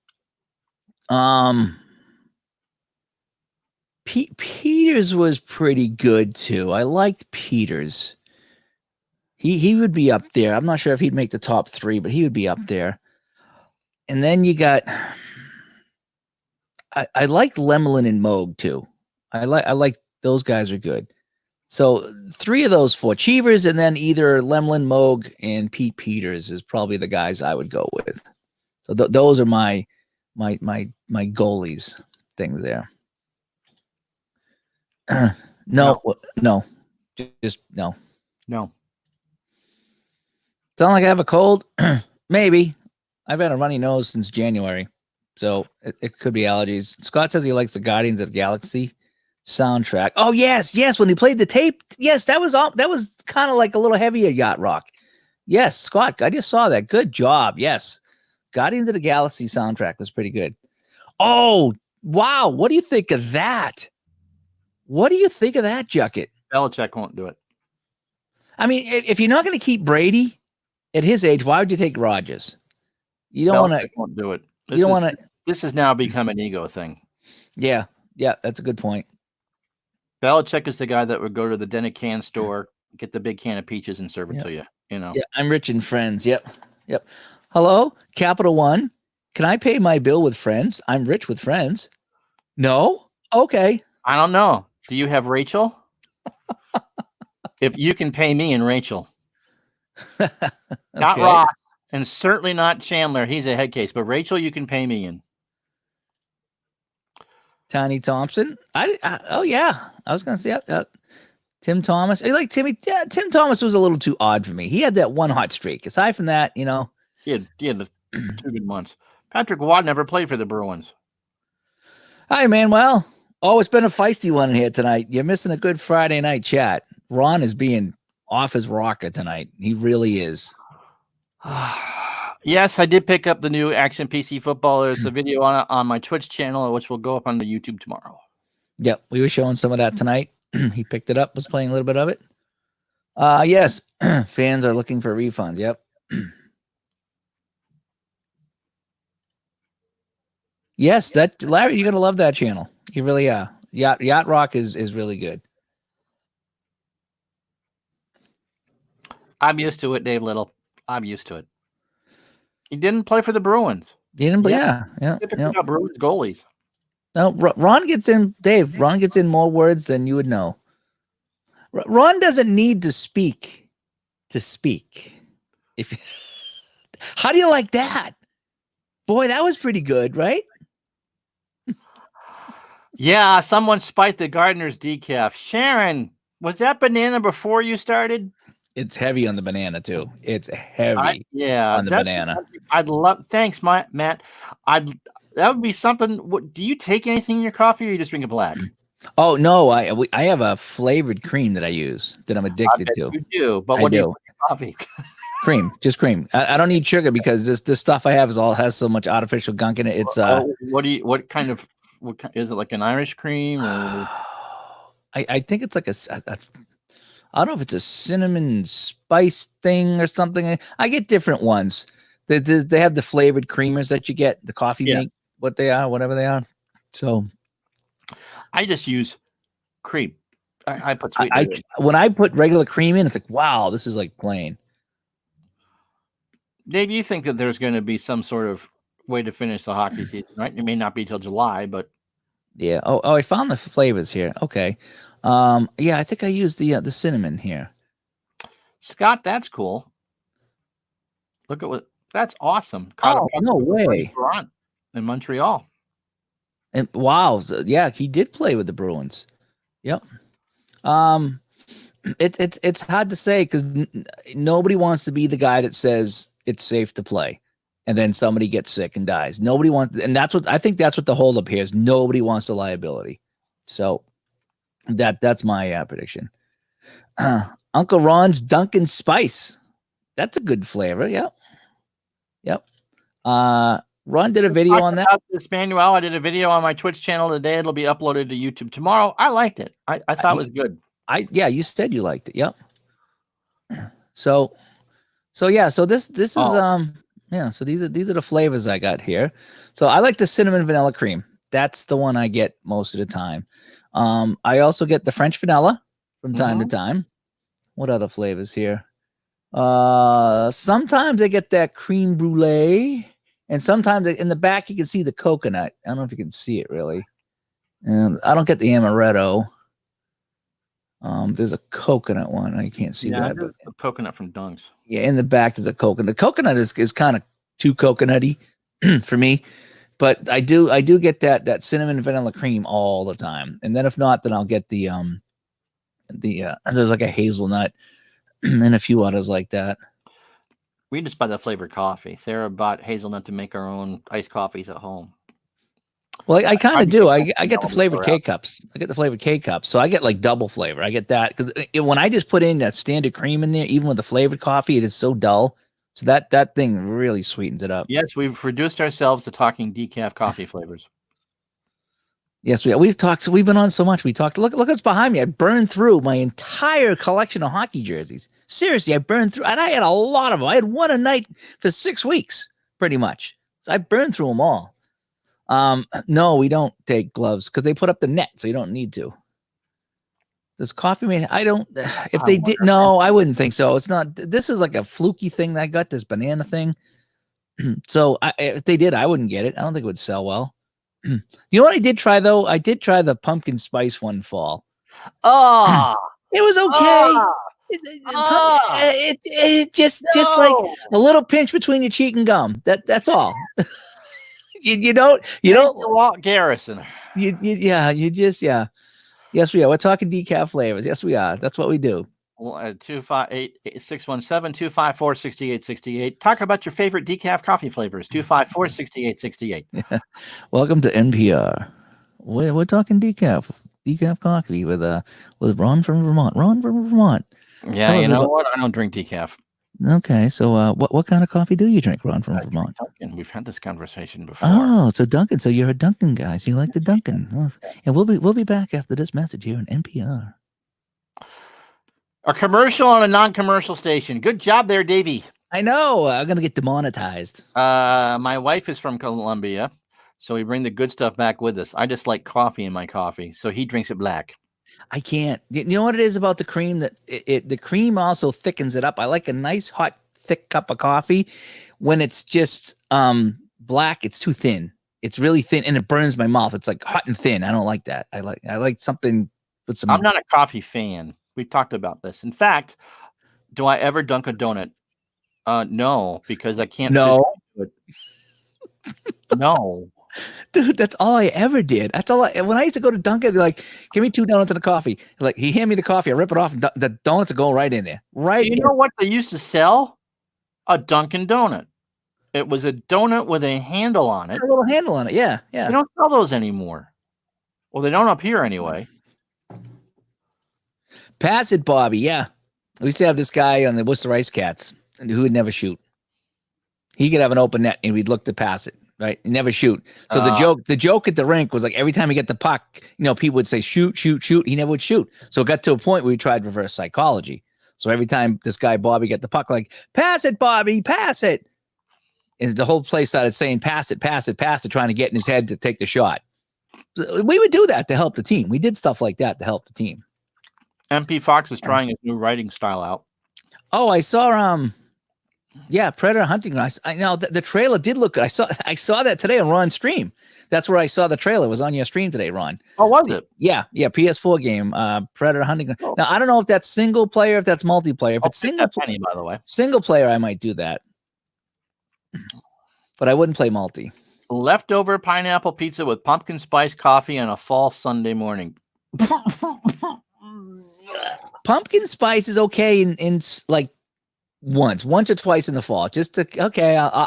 Peters was pretty good too. I liked Peters. He would be up there. I'm not sure if he'd make the top 3, but he would be up there. And then you got I like Lemelin and Moog too. I like those guys are good. So 3 of those 4 Cheevers, and then either Lemelin, Moog, and Pete Peters is probably the guys I would go with. So those are my goalies things there. No, just no. No. Sound like I have a cold? Maybe. I've had a runny nose since January, so it could be allergies. Scott says he likes the Guardians of the Galaxy soundtrack. Oh yes, when he played the tape, yes, that was kind of like a little heavier yacht rock. Yes, Scott, I just saw that. Good job. Yes, Guardians of the Galaxy soundtrack was pretty good. Oh wow, what do you think of that? What do you think of that, Jucket? Belichick won't do it. I mean, if you're not going to keep Brady at his age, why would you take Rodgers? You don't want to. Won't do it. You don't want to. This has now become an ego thing. Yeah, that's a good point. Belichick is the guy that would go to the Denny-Can store, get the big can of peaches, and serve it to you. You know. Yeah, I'm rich and friends. Yep. Hello, Capital One. Can I pay my bill with friends? I'm rich with friends. No. Okay. I don't know. Do you have Rachel? If you can pay me and Rachel. Not Okay. Ross, and certainly not Chandler. He's a head case. But Rachel, you can pay me in. Tiny Thompson. Oh yeah, I was gonna say Tim Thomas. I like Timmy. Yeah, Tim Thomas was a little too odd for me. He had that one hot streak. Aside from that, He had the 2 good months. Patrick Watt never played for the Bruins. Hi man. Well, it's been a feisty one here tonight. You're missing a good Friday night chat. Ron is being off his rocker tonight. He really is. Yes, I did pick up the new Action PC Football. There's a video on my Twitch channel, which will go up on the YouTube tomorrow. Yep, we were showing some of that tonight. He picked it up, was playing a little bit of it. Yes, fans are looking for refunds. Yep. Yes, that Larry, you're gonna love that channel. You really are. Yacht Rock is really good. I'm used to it, Dave Little. I'm used to it. He didn't play for the Bruins. You didn't, yeah. Typically about Bruins goalies. No, Ron gets in, Dave. Ron gets in more words than you would know. Ron doesn't need to speak to speak. How do you like that? Boy, that was pretty good, right? Yeah, someone spiked the Gardener's decaf. Sharon, was that banana before you started? It's heavy on the banana too. It's heavy on the banana. I'd love. Thanks, Matt. That would be something. Do you take anything in your coffee, or you just drink it black? Oh no, I have a flavored cream that I use that I'm addicted to. You do, but what do you put in coffee? Cream, just cream. I don't need sugar because this stuff I have has so much artificial gunk in it. It's what kind of is it, like an Irish cream or? I think it's like I don't know if it's a cinnamon spice thing or something. I get different ones. They have the flavored creamers that you get, the coffee make, whatever they are. So I just use cream. I put sweet. When I put regular cream in, it's like, wow, this is like plain. Dave, you think that there's going to be some sort of way to finish the hockey season, right? It may not be till July, but yeah. Oh, I found the flavors here. Okay. Yeah, I think I used the cinnamon here. Scott, that's cool. Look at that's awesome. No way. In Montreal. And wow, yeah, he did play with the Bruins. Yep. It's hard to say because nobody wants to be the guy that says it's safe to play, and then somebody gets sick and dies. Nobody wants, and that's what the holdup here is. Nobody wants the liability. So that's my prediction. Uncle Ron's Dunkin' Spice. That's a good flavor. Yep. Ron did a video Talked on that. about this, Manuel. I did a video on my Twitch channel today. It'll be uploaded to YouTube tomorrow. I liked it. I thought it was good. Yeah, you said you liked it. Yep. So yeah, so this is Oh. yeah, so these are the flavors I got here. So I like the cinnamon vanilla cream. That's the one I get most of the time. I also get the French vanilla from time to time. What other flavors here? Sometimes I get that cream brulee, and sometimes in the back you can see the coconut. I don't know if you can see it really. And I don't get the amaretto. There's a coconut one. I can't see Yeah, that, but the coconut from Dunks. yeah, in the back there's a coconut. The coconut is kind of too coconutty for me, but I do get that cinnamon vanilla cream all the time. And then if not, then I'll get the there's like a hazelnut and a few others like that. We just buy the flavored coffee. Sarah bought hazelnut to make our own iced coffees at home. Well, I kind of do. I get the all flavored the K cups. I get the flavored K cups, so I get like double flavor. I get that because when I just put in that standard cream in there, even with the flavored coffee, it is so dull. So that thing really sweetens it up. Yes, we've reduced ourselves to talking decaf coffee flavors. Yes, we've talked. So we've been on so much. We talked. Look what's behind me. I burned through my entire collection of hockey jerseys. Seriously, I burned through, and I had a lot of them. I had one a night for 6 weeks, pretty much. So I burned through them all. No, we don't take gloves because they put up the net, so you don't need to. Does Coffee Mate? I don't. If they did, no, I wouldn't think so. It's not. This is like a fluky thing that I got. This banana thing. So if they did, I wouldn't get it. I don't think it would sell well. You know what I did try though? I did try the pumpkin spice one fall. Oh, It was okay. It just like a little pinch between your cheek and gum. That's all. you don't Walt Garrison. yeah. Yes, we are. We're talking decaf flavors. Yes, we are. That's what we do. 258-617-254-6868. Talk about your favorite decaf coffee flavors. 254-6868. Welcome to NPR. We're talking decaf coffee with Ron from Vermont. Ron from Vermont. Yeah, you know what? I don't drink decaf. Okay, so what kind of coffee do you drink, Ron from Vermont? Dunkin'. We've had this conversation before. Oh, so Dunkin'. So you're a Dunkin' guy. So you like the Dunkin'. Well, and we'll be back after this message here on NPR. A commercial on a non-commercial station. Good job there, Davey. I know. I'm gonna get demonetized. My wife is from Colombia, so we bring the good stuff back with us. I just like coffee in my coffee, so he drinks it black. I can't. You know what it is about the cream that the cream also thickens it up. I like a nice hot thick cup of coffee. When it's just black, it's too thin. It's really thin and it burns my mouth. It's like hot and thin. I don't like that. I like something with some. I'm not a coffee fan. We've talked about this. In fact, do I ever dunk a donut? No, because I can't. No. No. Dude, that's all I ever did. That's all when I used to go to Dunkin', I'd be like, give me 2 donuts and a coffee. Like he hand me the coffee, I rip it off, and the donuts are going right in there. Right. Do you know what they used to sell? A Dunkin' Donut. It was a donut with a handle on it. A little handle on it. Yeah. Yeah. They don't sell those anymore. Well, they don't up here anyway. Pass it, Bobby. Yeah. We used to have this guy on the Worcester Ice Cats who would never shoot. He could have an open net and we'd look to pass it. Right, he never shoot. So the joke at the rink was like every time he get the puck, people would say shoot. He never would shoot. So it got to a point where we tried reverse psychology. So every time this guy Bobby get the puck, like pass it, Bobby, pass it, and the whole place started saying pass it, trying to get in his head to take the shot. We would do that to help the team. We did stuff like that to help the team. MP Fox is trying his new writing style out. Oh, I saw yeah, Predator Hunting. I know the trailer did look good. I saw that today on Ron's stream. That's where I saw the trailer. It was on your stream today, Ron. Oh, was it? Yeah, PS4 game, Predator Hunting. Oh. Now I don't know if that's single player, if that's multiplayer. If it's single player, by the way, single player, I might do that, but I wouldn't play multi. Leftover pineapple pizza with pumpkin spice coffee on a fall Sunday morning. Pumpkin spice is okay in like. Once or twice in the fall, just to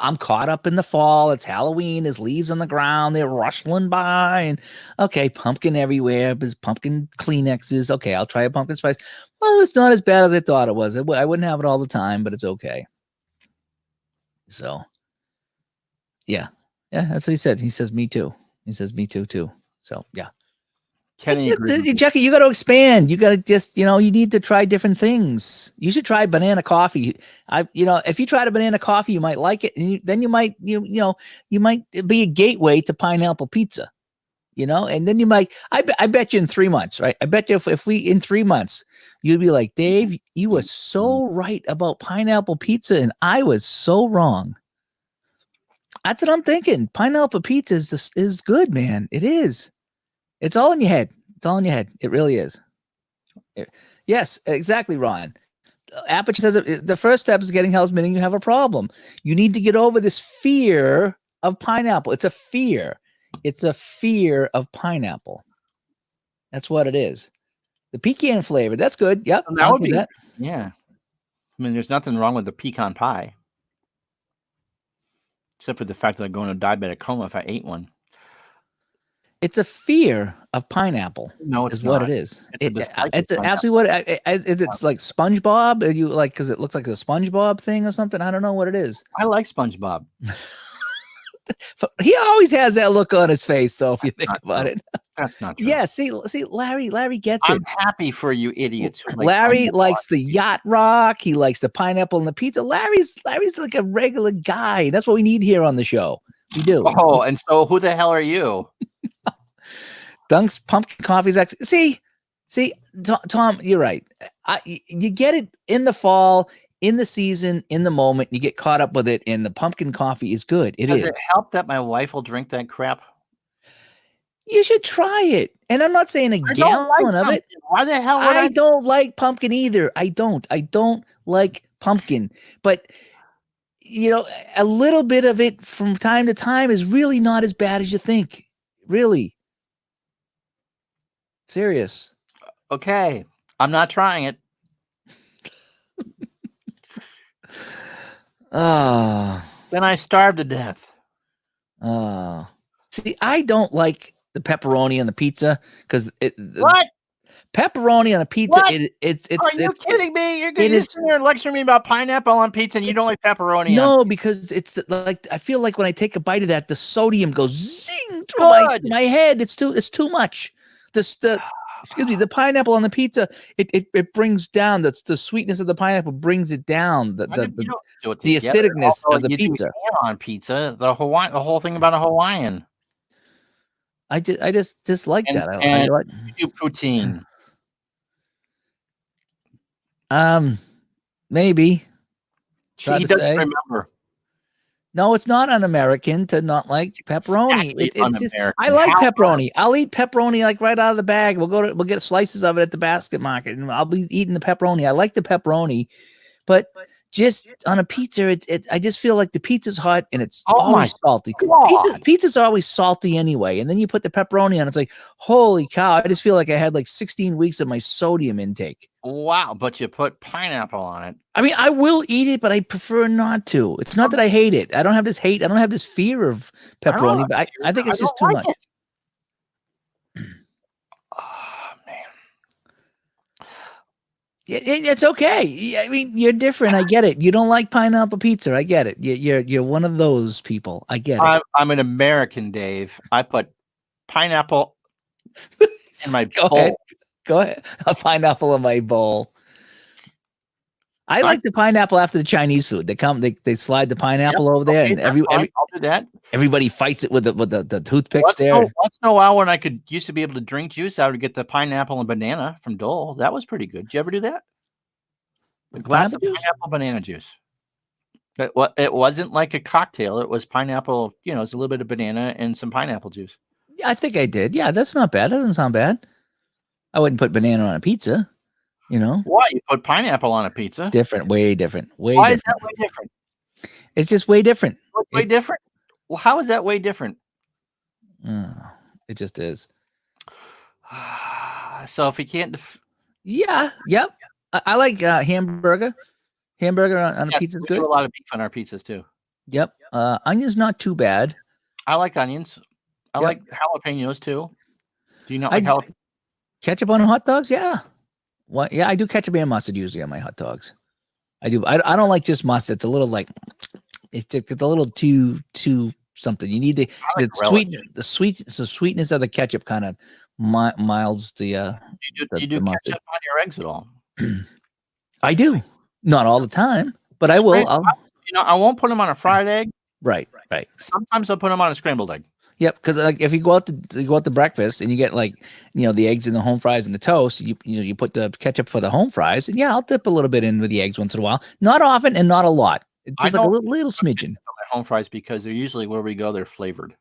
I'm caught up in the fall. It's Halloween. There's leaves on the ground. They're rustling by, and pumpkin everywhere. There's pumpkin Kleenexes. Okay, I'll try a pumpkin spice. Well, it's not as bad as I thought it was. I wouldn't have it all the time, but it's okay. So, yeah, Yeah, that's what he said. He says me too. He says me too. So yeah. Kenny agrees with you. Jackie, you got to expand. You got to just, you need to try different things. You should try banana coffee. If you tried a banana coffee, you might like it, and then you might, you might be a gateway to pineapple pizza. And then you might. I bet you in 3 months, right? I bet you if we in 3 months, you'd be like, Dave, you were so right about pineapple pizza, and I was so wrong. That's what I'm thinking. Pineapple pizza is good, man. It is. It's all in your head. It's all in your head. It really is. Yes, exactly, Ron. Aperture says the first step is getting health, meaning you have a problem. You need to get over this fear of pineapple. It's a fear. It's a fear of pineapple. That's what it is. The pecan flavor. That's good. Yep. That would be. Yeah. I mean, there's nothing wrong with the pecan pie. Except for the fact that I'd go into diabetic coma if I ate one. It's a fear of pineapple. No, it's is not. what it is. It's absolutely what is. It's like SpongeBob. Are you like because it looks like a SpongeBob thing or something? I don't know what it is. I like SpongeBob. He always has that look on his face, though. If you think about it, that's not true. Yeah. See, Larry gets it. I'm happy for you idiots. Who like Larry likes the yacht rock. He likes the pineapple and the pizza. Larry's like a regular guy. That's what we need here on the show. We do. Oh, and so who the hell are you? Dunk's pumpkin coffee's see, Tom, you're right. You get it in the fall, in the season, in the moment. You get caught up with it, and the pumpkin coffee is good. Does it help that my wife will drink that crap? You should try it. And I'm not saying a gallon of it. Why the hell would I don't like pumpkin either. I don't like pumpkin. But a little bit of it from time to time is really not as bad as you think. Really. Serious. Okay. I'm not trying it. Then I starve to death. See, I don't like the pepperoni on the pizza because what? Pepperoni on a pizza? What? It's. Are you kidding me? You're going to sit here and lecture me about pineapple on pizza, and you don't like pepperoni? No, because it's like I feel like when I take a bite of that, the sodium goes zing through my head. It's too much. The pineapple on the pizza, it brings down the sweetness of the pineapple, brings it down the acidicness of the pizza. On pizza, the whole thing about a Hawaiian. I just dislike that. I like you do poutine. Maybe. He doesn't remember. No, it's not un-American to not like pepperoni. Exactly I like pepperoni. I'll eat pepperoni like right out of the bag. We'll get slices of it at the basket market, and I'll be eating the pepperoni. I like the pepperoni, but just on a pizza, I just feel like the pizza's hot and it's always salty. Pizza's always salty anyway, and then you put the pepperoni on. It's like, holy cow! I just feel like I had like 16 weeks of my sodium intake. Wow, but you put pineapple on it. I mean, I will eat it, but I prefer not to. It's not that I hate it. I don't have this hate. I don't have this fear of pepperoni, but I think it's just too much. Oh, man. It's okay. I mean, you're different. I get it. You don't like pineapple pizza. I get it. You're one of those people. I get it. I'm an American, Dave. I put pineapple in my bowl. Go ahead. A pineapple in my bowl. I like the pineapple after the Chinese food. They slide the pineapple over there, and I'll do that. Everybody fights it with the toothpicks there. Once in a while, when I used to be able to drink juice, I would get the pineapple and banana from Dole. That was pretty good. Did you ever do that? A glass of pineapple banana juice. It wasn't like a cocktail. It was pineapple. It's a little bit of banana and some pineapple juice. Yeah, I think I did. Yeah, that's not bad. That doesn't sound bad. I wouldn't put banana on a pizza, Why? You put pineapple on a pizza? Different, way different. Why is that way different? It's just way different. Way different? Well, how is that way different? It just is. So if you can't... Yep. I like hamburger. Hamburger on a pizza is good. We do a lot of beef on our pizzas, too. Yep. Onions, not too bad. I like onions. I like jalapenos, too. Do you not like jalapenos? Ketchup on hot dogs? Yeah. What? Yeah, I do ketchup and mustard usually on my hot dogs. I do. I don't like just mustard. It's a little like it's a little too something. You need the I like relish. sweetness of the ketchup kind of milds the Do you do mustard. ketchup on your eggs at all? I do, not all the time, but I will. I won't put them on a fried egg. Right. Sometimes I'll put them on a scrambled egg. Yep, because like if you go out to breakfast and you get like the eggs and the home fries and the toast, you put the ketchup for the home fries, and yeah, I'll dip a little bit in with the eggs once in a while. Not often and not a lot. It's just like a little smidgen. My home fries because they're usually where we go. They're flavored.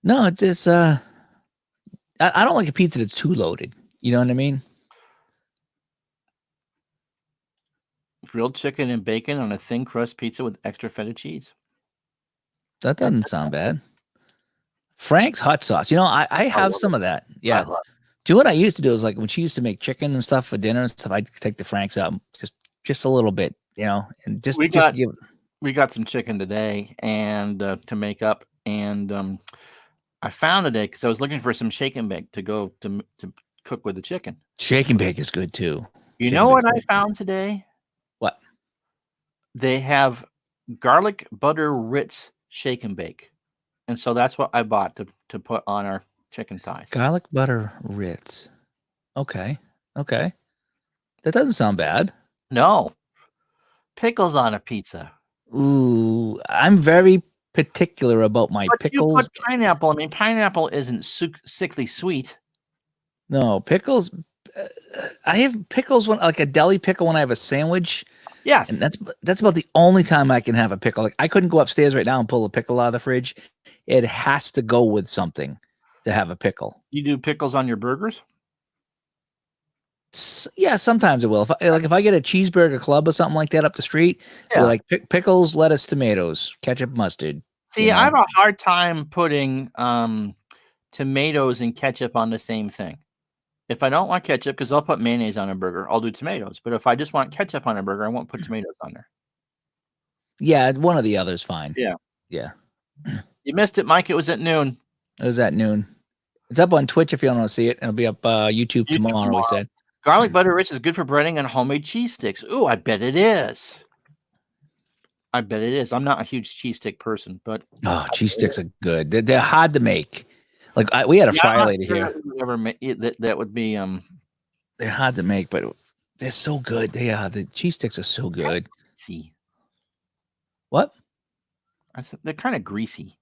No, it's just I don't like a pizza that's too loaded. You know what I mean? Grilled chicken and bacon on a thin crust pizza with extra feta cheese. That doesn't sound bad. Frank's hot sauce. I have some of that. Yeah. Do you know what I used to do is like when she used to make chicken and stuff for dinner and stuff, I'd take the Frank's out just a little bit, and we got some chicken today and to make up, and I found today because I was looking for some shake and bake to go to cook with the chicken. Shake and bake is good too. You know what I found today? What? They have garlic butter Ritz shake and bake, and so that's what I bought to put on our chicken thighs. Garlic butter Ritz. Okay. That doesn't sound bad. No. Pickles on a pizza. Ooh, I'm very particular about my pickles. You put pineapple. I mean, pineapple isn't sickly sweet. No, pickles. I have pickles like a deli pickle when I have a sandwich. Yes, and that's about the only time I can have a pickle. Like I couldn't go upstairs right now and pull a pickle out of the fridge. It has to go with something to have a pickle. You do pickles on your burgers? Yeah, sometimes it will. If I get a cheeseburger club or something like that up the street, like pickles, lettuce, tomatoes, ketchup, mustard. See, I have a hard time putting tomatoes and ketchup on the same thing. If I don't want ketchup, because I'll put mayonnaise on a burger, I'll do tomatoes. But if I just want ketchup on a burger, I won't put tomatoes on there. Yeah, one or the other is fine. Yeah. You missed it, Mike. It was at noon. It was at noon. It's up on Twitch if you don't want to see it. It'll be up YouTube tomorrow. We said garlic butter Ritz is good for breading and homemade cheese sticks. Ooh, I bet it is. I'm not a huge cheese stick person, but cheese sticks are good. They're hard to make. Like we had a fryer lady here. That would be They're hard to make, but they're so good. They are. The cheese sticks are so good. See what? I said they're kind of greasy.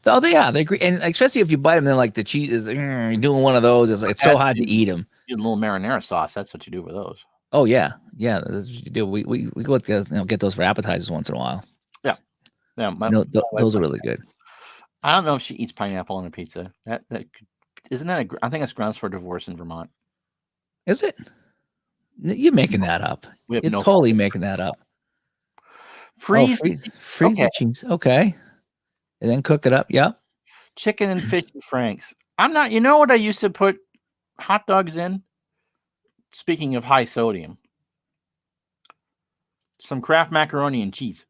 Oh, they are. They're and especially if you bite them, then like the cheese is you're doing one of those. It's so hard to eat them. You a little marinara sauce. That's what you do with those. Oh yeah. That's what you do. We go get those for appetizers once in a while. Yeah. Those are really good. I don't know if she eats pineapple on a pizza. That isn't that I think that's grounds for divorce in Vermont. Is it? You're making that up. You're totally making that up. Freeze the cheese. Okay. And then cook it up. Yep. Chicken and fish and Frank's. I'm not. You know what I used to put hot dogs in? Speaking of high sodium, some Kraft macaroni and cheese.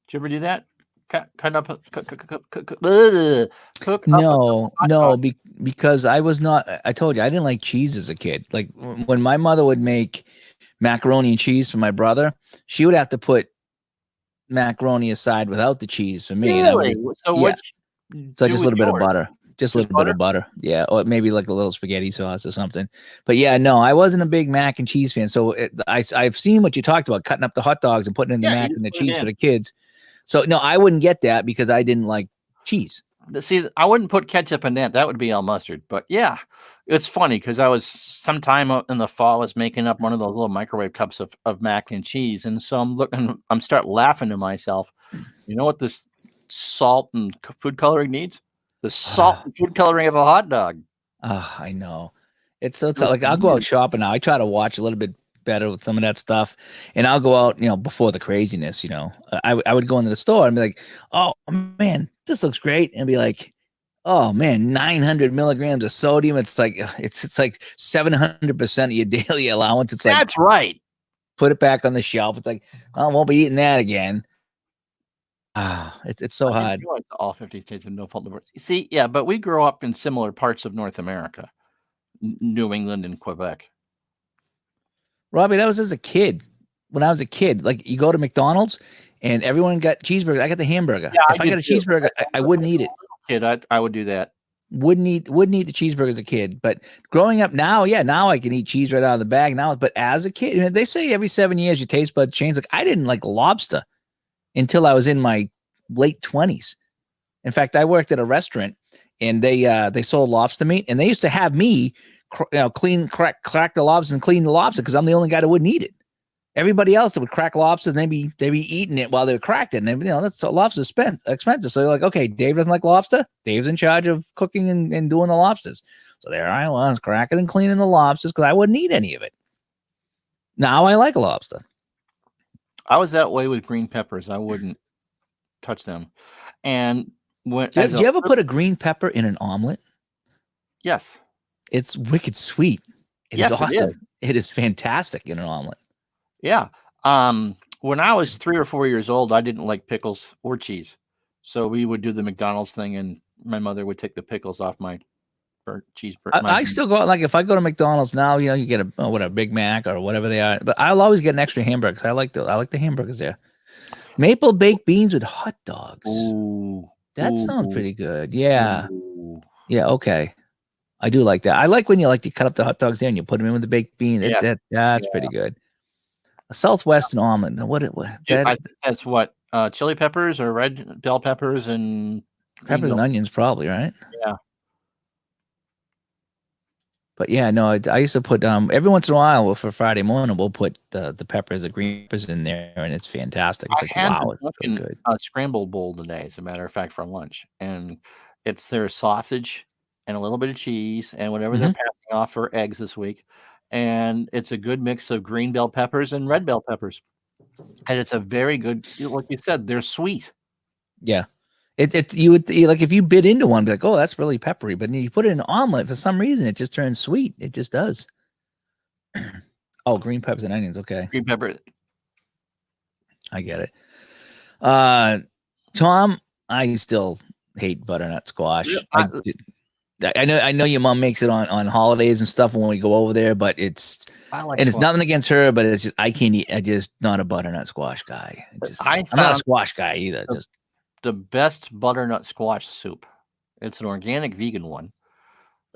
Did you ever do that? Because I was not. I told you I didn't like cheese as a kid. Like when my mother would make macaroni and cheese for my brother, she would have to put macaroni aside without the cheese for me. Really? So just a little bit of butter. Just a little bit of butter. Yeah. Or maybe like a little spaghetti sauce or something. But yeah, no, I wasn't a big mac and cheese fan. So I've seen what you talked about, cutting up the hot dogs and putting in the mac and the cheese for the kids. So no, I wouldn't get that because I didn't like cheese. See, I wouldn't put ketchup in that. That would be all mustard. But yeah, it's funny because I was sometime in the fall, I was making up one of those little microwave cups of mac and cheese. And so I'm start laughing to myself. You know what this salt and food coloring needs? The salt and food coloring of a hot dog. I know. It's like I'll go out shopping now. I try to watch a little bit better with some of that stuff, and I'll go out, before the craziness. I would go into the store and be like, "Oh man, this looks great," and be like, "Oh man, 900 milligrams of sodium. It's like 700% of your daily allowance." It's like that's right. Put it back on the shelf. It's like I won't be eating that again. It's so hard. All 50 states of no fault divorce. See, yeah, but we grow up in similar parts of North America, New England and Quebec. Robbie, that was as a kid. When I was a kid, like you go to McDonald's and everyone got cheeseburger. I got the hamburger. Yeah, If I got a cheeseburger, I wouldn't eat it. Kid, I would do that. Wouldn't eat the cheeseburger as a kid. But growing up now, now I can eat cheese right out of the bag now. But as a kid, they say every 7 years your taste bud change. Like I didn't like lobster until I was in my late 20s. In fact, I worked at a restaurant and they sold lobster meat, and they used to have me crack the lobster and clean the lobster because I'm the only guy that wouldn't eat it. Everybody else that would crack lobsters, they'd be eating it while they were cracked it. And that's lobster's expensive. So they're like, okay, Dave doesn't like lobster. Dave's in charge of cooking and doing the lobsters. So there I was cracking and cleaning the lobsters because I wouldn't eat any of it. Now I like lobster. I was that way with green peppers. I wouldn't touch them. And when Do you ever put a green pepper in an omelet? Yes. It's wicked sweet. It is awesome. It is fantastic in an omelet. Yeah. When I was 3 or 4 years old, I didn't like pickles or cheese. So we would do the McDonald's thing, and my mother would take the pickles off my cheeseburger. I still go, like, if I go to McDonald's now, you get a Big Mac or whatever they are, but I'll always get an extra hamburger because I like the hamburgers there. Maple baked beans with hot dogs. Ooh. That sounds pretty good. Yeah. Ooh. Yeah. Okay. I do like that. I like when you cut up the hot dogs there and you put them in with the baked bean. That's pretty good. A Southwestern omelet. Now, I think that's what chili peppers or red bell peppers and peppers and onions, probably, right? Yeah. But yeah, no, I used to put every once in a while for Friday morning we'll put the peppers, the green peppers in there, and it's fantastic. It's like, wow, it's so good. A scrambled bowl today, as a matter of fact, for lunch, and it's their sausage and a little bit of cheese and whatever they're passing off for eggs this week. And it's a good mix of green bell peppers and red bell peppers. And it's a very good, like you said, they're sweet. Yeah. You would like if you bit into one, be like, oh, that's really peppery. But you put it in an omelet, for some reason, it just turns sweet. It just does. Oh, green peppers and onions. Okay. Green pepper. I get it. Tom, I still hate butternut squash. Yeah, I know your mom makes it on holidays and stuff when we go over there, but it's nothing against her, but it's just I can't eat. I just not a butternut squash guy. I'm not a squash guy either. Just the best butternut squash soup. It's an organic vegan one,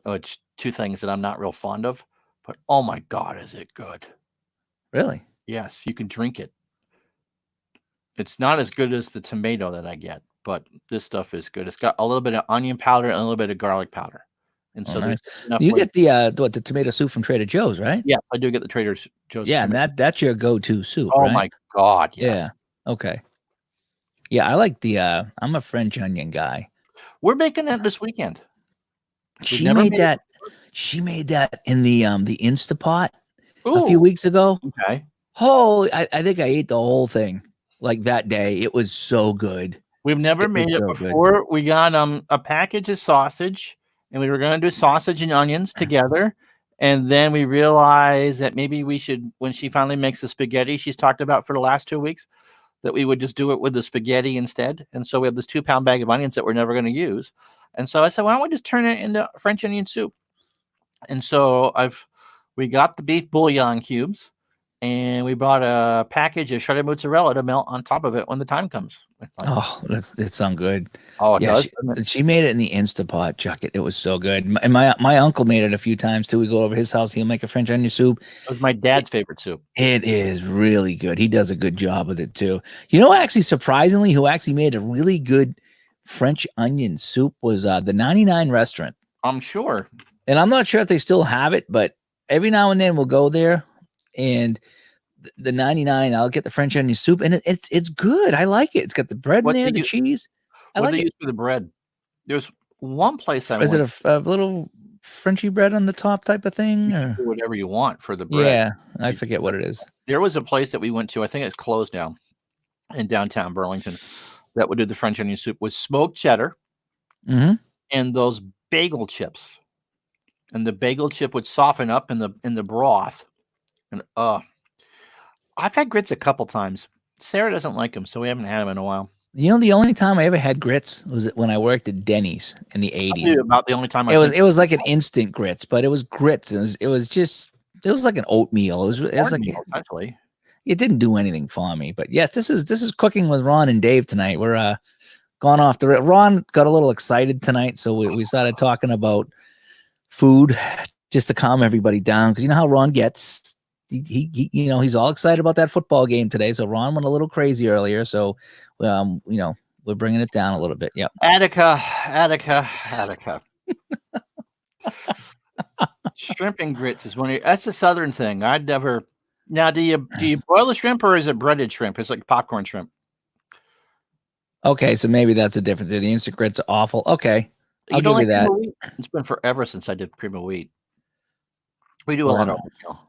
which two things that I'm not real fond of, but oh my God, is it good? Really? Yes, you can drink it. It's not as good as the tomato that I get, but this stuff is good. It's got a little bit of onion powder and a little bit of garlic powder. And so nice. You get the tomato soup from Trader Joe's, right? Yes, I do get the Trader Joe's. Yeah, and that's your go-to soup. Oh right? my God, yes. Yeah. Okay. Yeah, I like I'm a French onion guy. We're making that this weekend. She made that in the Instapot a few weeks ago. Okay. Oh, I think I ate the whole thing like that day. It was so good. We've never made it before. We got a package of sausage, and we were going to do sausage and onions together. And then we realized that maybe we should, when she finally makes the spaghetti she's talked about for the last 2 weeks, that we would just do it with the spaghetti instead. And so we have this 2-pound bag of onions that we're never going to use. And so I said, why don't we just turn it into French onion soup? And so we got the beef bouillon cubes, and we bought a package of shredded mozzarella to melt on top of it when the time comes. Oh, that sounds good. Oh, it does. She made it in the Instapot, Chuck. It was so good. And my uncle made it a few times too. We go over his house. He'll make a French onion soup. It was my dad's favorite soup. It is really good. He does a good job with it too. You know, actually, surprisingly, who actually made a really good French onion soup was the 99 restaurant. I'm sure. And I'm not sure if they still have it, but every now and then we'll go there, and the 99, I'll get the French onion soup, and it's good. I like it. It's got the bread in there, the cheese. I like it. Use for the bread? There's one place Is it a little Frenchy bread on the top type of thing? You can do whatever you want for the bread. Yeah, I forget what it is. There was a place that we went to, I think it's closed now, in downtown Burlington, that would do the French onion soup with smoked cheddar and those bagel chips. And the bagel chip would soften up in the broth. And I've had grits a couple times. Sarah doesn't like them, so we haven't had them in a while. You know, the only time I ever had grits was when I worked at Denny's in the 80s. About the only time it was like an instant grits, but it was grits. It was like an oatmeal. It was like essentially. it didn't do anything for me. But yes, this is cooking with Ron and Dave tonight. We're gone off the Ron got a little excited tonight, so we started talking about food just to calm everybody down, because you know how Ron gets. He you know, he's all excited about that football game today. So Ron went a little crazy earlier. So you know, we're bringing it down a little bit. Yep. Attica. Shrimp and grits is that's a southern thing. I'd never. Now, do you boil the shrimp or is it breaded shrimp? It's like popcorn shrimp. Okay, so maybe that's a difference. The instant grits are awful. Okay, I'll give you that. Cream of wheat? It's been forever since I did cream of wheat. We do a lot of oatmeal.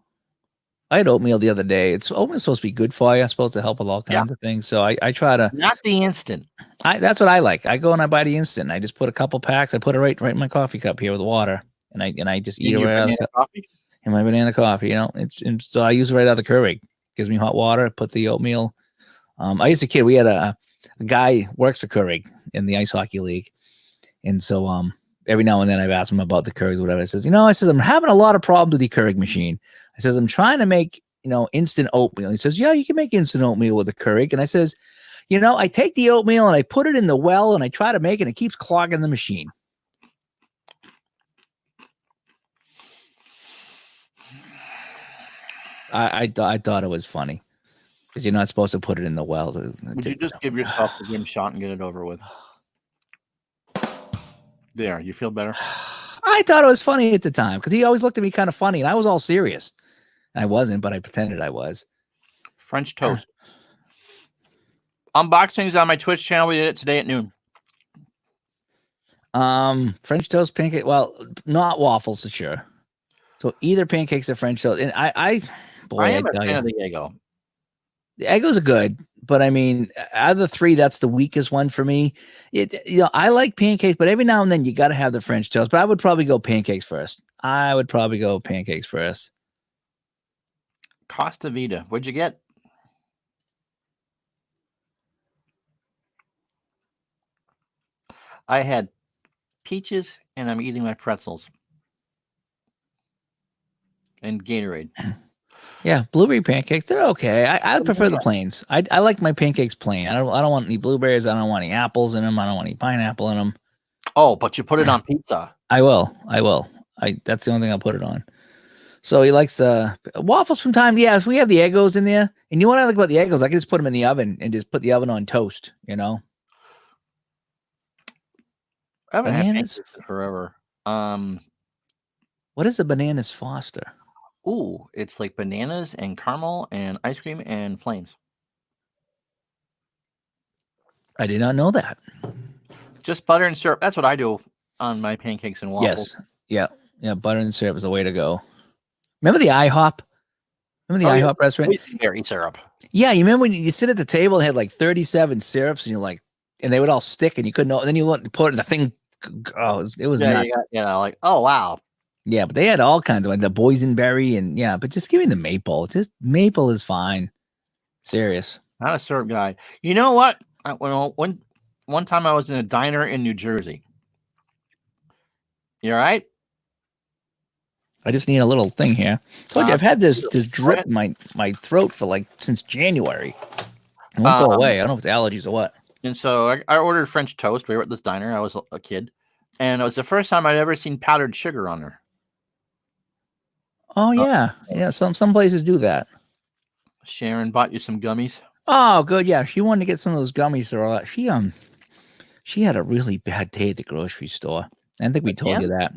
I had oatmeal the other day. Oatmeal's supposed to be good for you. It's supposed to help with all kinds of things. So I try to. Not the instant. That's what I like. I go and I buy the instant. I just put a couple packs. I put it right in my coffee cup here with water, and I just eat it right out of the coffee. In my banana coffee, you know. So I use it right out of the Keurig. Gives me hot water. Put the oatmeal. I used to kid. We had a guy works for Keurig in the ice hockey league, and so every now and then I've asked him about the Keurig, whatever. I says, I'm having a lot of problems with the Keurig machine. I says, I'm trying to make, instant oatmeal. He says, yeah, you can make instant oatmeal with a Keurig. And I says, I take the oatmeal and I put it in the well and I try to make it and it keeps clogging the machine. I thought it was funny because you're not supposed to put it in the well. Would you just give yourself a grim shot and get it over with? There, you feel better? I thought it was funny at the time because he always looked at me kind of funny and I was all serious. I wasn't, but I pretended I was. French toast. Unboxings on my Twitch channel. We did it today at noon. French toast pancake. Well, not waffles for sure. So either pancakes or French toast. And I am a fan of the Eggo. The Eggos are good, but I mean, out of the three, that's the weakest one for me. I like pancakes, but every now and then you got to have the French toast. But I would probably go pancakes first. Costa Vida. What'd you get? I had peaches, and I'm eating my pretzels and Gatorade. Yeah, blueberry pancakes, they're okay. I prefer the plains. I like my pancakes plain. I don't want any blueberries. I don't want any apples in them. I don't want any pineapple in them. Oh, but you put it on pizza. I will. That's the only thing I'll put it on. So he likes waffles from time. Yeah, we have the Eggos in there. And you know what I like about the Eggos? I can just put them in the oven and just put the oven on toast, I haven't had pancakes in forever. What is a Bananas Foster? Ooh, it's like bananas and caramel and ice cream and flames. I did not know that. Just butter and syrup. That's what I do on my pancakes and waffles. Yes. Yeah. Butter and syrup is the way to go. Remember the IHOP? IHOP restaurant? Berry syrup. Yeah, you remember when you sit at the table and had like 37 syrups and you're like, and they would all stick and you couldn't know. And then you went to put the thing. Oh, it was nuts. Like, oh, wow. Yeah, but they had all kinds of the boysenberry and but just give me the maple. Just maple is fine. Serious. Not a syrup guy. You know what? One time I was in a diner in New Jersey. You all right? I just need a little thing here. Told you I've had this drip in my throat for since January. It won't go away. I don't know if it's allergies or what. And so I ordered French toast. We were at this diner. I was a kid. And it was the first time I'd ever seen powdered sugar on there. Oh, yeah. Yeah, some places do that. Sharon bought you some gummies. Oh, good. Yeah, she wanted to get some of those gummies or all that. She had a really bad day at the grocery store. I think we told you that.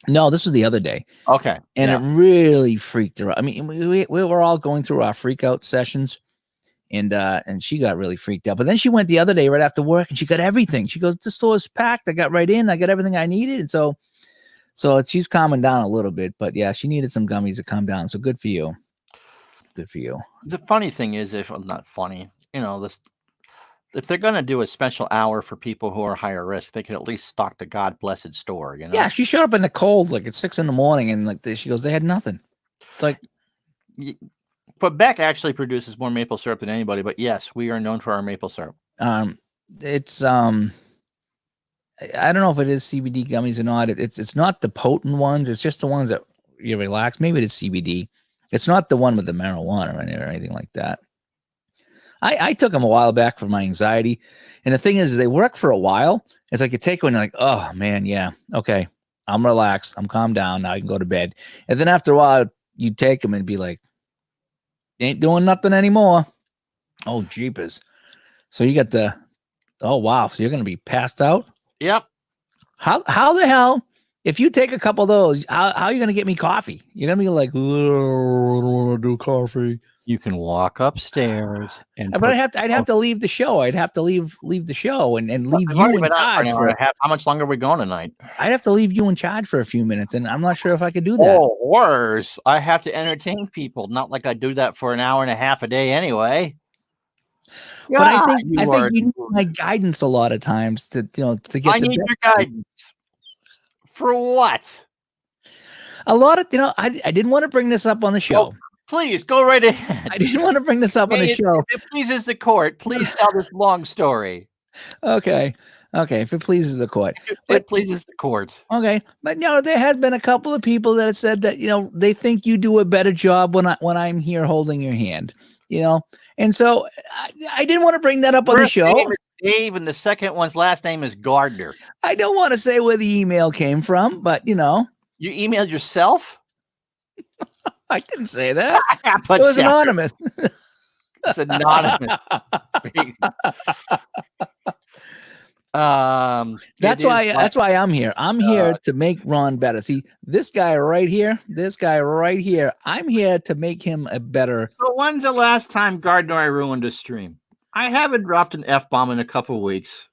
No, this was the other day. Okay. And it really freaked her out. I mean, we were all going through our freak out sessions and she got really freaked out. But then she went the other day right after work and she got everything. She goes, the store's packed. I got right in. I got everything I needed. And so she's calming down a little bit, but yeah, she needed some gummies to calm down. So good for you. Good for you. The funny thing is, not funny, if they're going to do a special hour for people who are higher risk, they could at least stock the God blessed store, Yeah, she showed up in the cold at 6 a.m. and she goes, they had nothing. It's like, but Beck actually produces more maple syrup than anybody. But yes, we are known for our maple syrup. It's I don't know if it is CBD gummies or not. It's not the potent ones. It's just the ones that you relax. Maybe it is CBD. It's not the one with the marijuana or anything like that. I took them a while back for my anxiety. And the thing is, they work for a while. It's like you take one, you're like, oh man, yeah, okay. I'm relaxed. I'm calmed down. Now I can go to bed. And then after a while, you take them and be like, ain't doing nothing anymore. Oh, jeepers. So you got oh, wow. So you're going to be passed out? Yep. How the hell, if you take a couple of those, how are you going to get me coffee? You're going to be like, I don't want to do coffee. You can walk upstairs and. But I'd have to leave the show. I'd have to leave the show and leave We've you already in been out for charge an hour for. and a half. How much longer are we going tonight? I'd have to leave you in charge for a few minutes, and I'm not sure if I could do that. Oh, worse. I have to entertain people. Not like I do that for an hour and a half a day anyway. But I God, think are- you need my guidance a lot of times to to get. I need your guidance. For what? A lot of I didn't want to bring this up on the show. Please go right ahead. I didn't want to bring this up on the show. If it pleases the court, please tell this long story. Okay, if it pleases the court. If it pleases the court. Okay, but there has been a couple of people that have said that they think you do a better job when I'm here holding your hand. And so I didn't want to bring that up on the show. Name is Dave, and the second one's last name is Gardner. I don't want to say where the email came from, but You emailed yourself? I didn't say that. But It was yeah, anonymous. it's anonymous. That's why I'm here. I'm here to make Ron better. See, this guy right here, I'm here to make him a better. So when's the last time Gardner I ruined a stream? I haven't dropped an F-bomb in a couple weeks.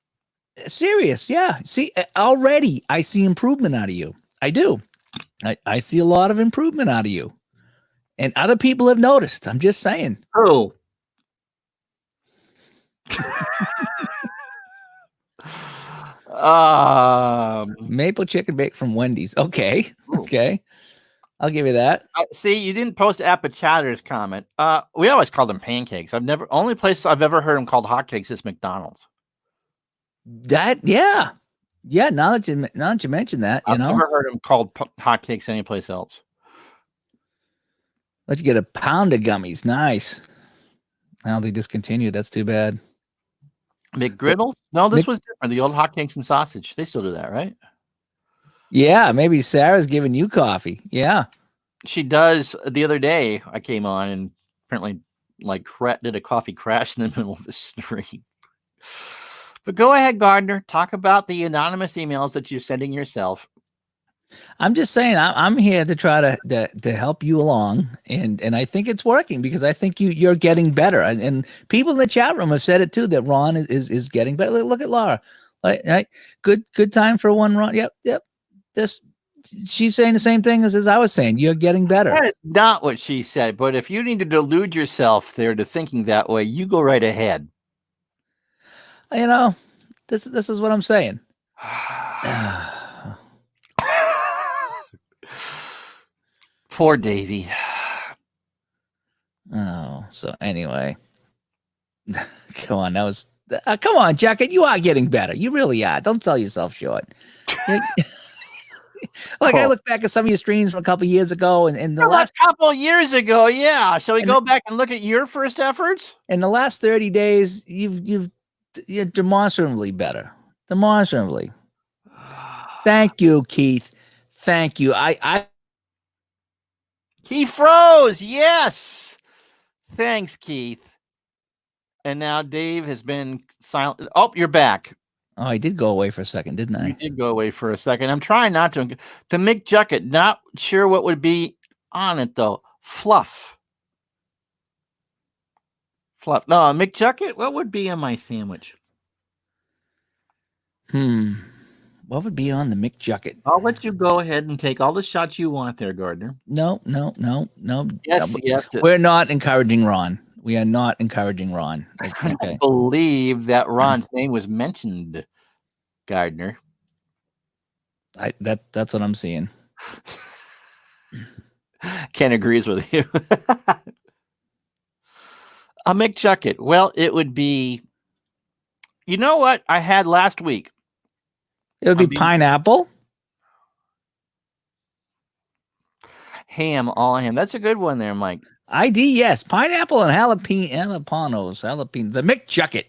Serious. Yeah. See, already I see improvement out of you. I do. I see a lot of improvement out of you. And other people have noticed. I'm just saying. Oh. Maple chicken bake from Wendy's. Okay. Okay. I'll give you that. See, you didn't post Apichatter's comment. We always call them pancakes. Only place I've ever heard them called hotcakes is McDonald's. Yeah. Now that you mention that, I've never heard them called hotcakes anyplace else. Let's get a pound of gummies. Nice. Now they discontinued. That's too bad. McGriddles? No, this was different. The old hotcakes and sausage. They still do that, right? Yeah, maybe Sarah's giving you coffee. Yeah. She does. The other day, I came on and apparently did a coffee crash in the middle of the stream. But go ahead, Gardner. Talk about the anonymous emails that you're sending yourself. I'm just saying I'm here to try to help you along, and I think it's working because I think you're getting better, and people in the chat room have said it too that Ron is getting better. Look at Laura, right? Good time for one, Ron. Yep. She's saying the same thing as I was saying. You're getting better. That is not what she said. But if you need to delude yourself there to thinking that way, you go right ahead. This is what I'm saying. Poor Davy. Oh, so anyway, come on. That was come on, Jacket. You are getting better. You really are. Don't sell yourself short. I look back at some of your streams from a couple years ago, and the last couple years ago, yeah. Shall we go back and look at your first efforts? In the last 30 days, you're demonstrably better. Demonstrably. Thank you, Keith. Thank you. He froze. Yes. Thanks, Keith. And now Dave has been silent. Oh, you're back. Oh, I did go away for a second, didn't I? You did go away for a second. I'm trying not to. The McJucket, not sure what would be on it, though. Fluff. No, McJucket, what would be on my sandwich? What would be on the McJucket? I'll let you go ahead and take all the shots you want there, Gardner. No. Yes. We're not encouraging Ron. We are not encouraging Ron. Okay. I believe that Ron's name was mentioned, Gardner. That's what I'm seeing. Ken agrees with you. A McJucket. Well, it would be. You know what I had last week? It would be pineapple. Ham, all ham. That's a good one there, Mike. ID, yes. Pineapple and jalapenos. The McJucket.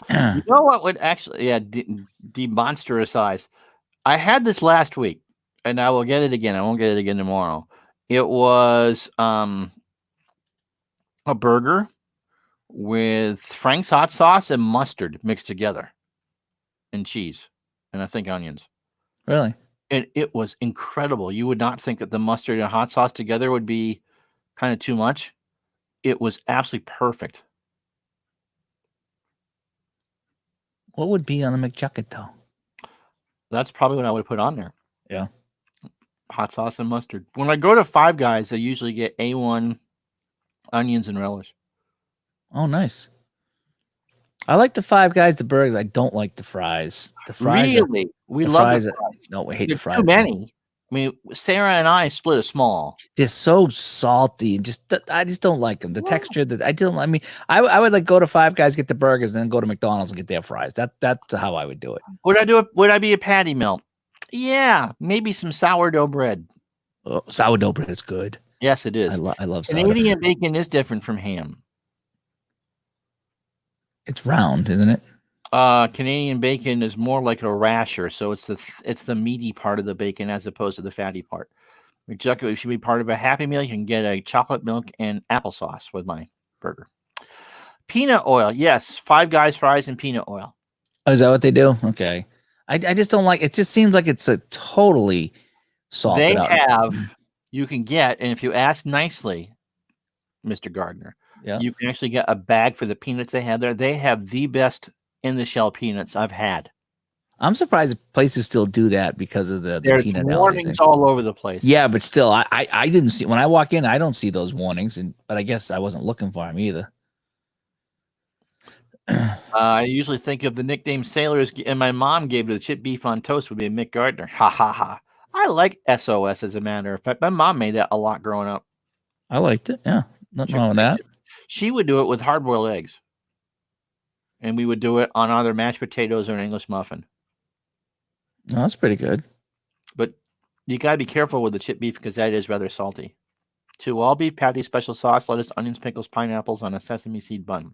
You know what would actually, demonstratize. I had this last week, and I will get it again. I won't get it again tomorrow. It was a burger with Frank's hot sauce and mustard mixed together, and cheese, and I think onions. Really? And it was incredible. You would not think that the mustard and hot sauce together would be kind of too much. It was absolutely perfect. What would be on the McJucket though? That's probably what I would put on there. Yeah. Hot sauce and mustard. When I go to Five Guys, I usually get A1 onions and relish. Oh, nice. I like the Five Guys, the burgers. I don't like the fries. The fries. Really? We the love fries the are- fries. No, we hate the There's fries. too many. I mean, Sarah and I split a small. They're so salty and I just don't like them. The texture that I would like go to Five Guys, get the burgers, and then go to McDonald's and get their fries. That's how I would do it. Would I do it? Would I be a patty melt? Yeah, maybe some sourdough bread. Oh, sourdough bread is good. Yes, it is. I love sourdough. Canadian bacon is different from ham. It's round, isn't it? Canadian bacon is more like a rasher, so it's the meaty part of the bacon as opposed to the fatty part. McJucket should be part of a Happy Meal. You can get a chocolate milk and applesauce with my burger. Peanut oil, yes. Five Guys fries and peanut oil. Oh, is that what they do? Okay. I just don't like it. Just seems like it's a totally salted They out. have, you can get, and if you ask nicely, Mr. Gardner, Yeah. you can actually get a bag for the peanuts they have there. They have the best in the shell peanuts I've had. I'm surprised if places still do that because of the There's peanut allergy warnings thing. all over the place. Yeah, but still, I didn't see when I walk in. I don't see those warnings, but I guess I wasn't looking for them either. I usually think of the nickname sailors, and my mom gave to the chip beef on toast would be Mick Gardner. Ha ha ha. I like SOS as a matter of fact. My mom made that a lot growing up. I liked it. Yeah, nothing wrong with that. She would do it with hard-boiled eggs. And we would do it on either mashed potatoes or an English muffin. Oh, that's pretty good. But you got to be careful with the chip beef because that is rather salty. 2 all beef patties, special sauce, lettuce, onions, pickles, pineapples on a sesame seed bun.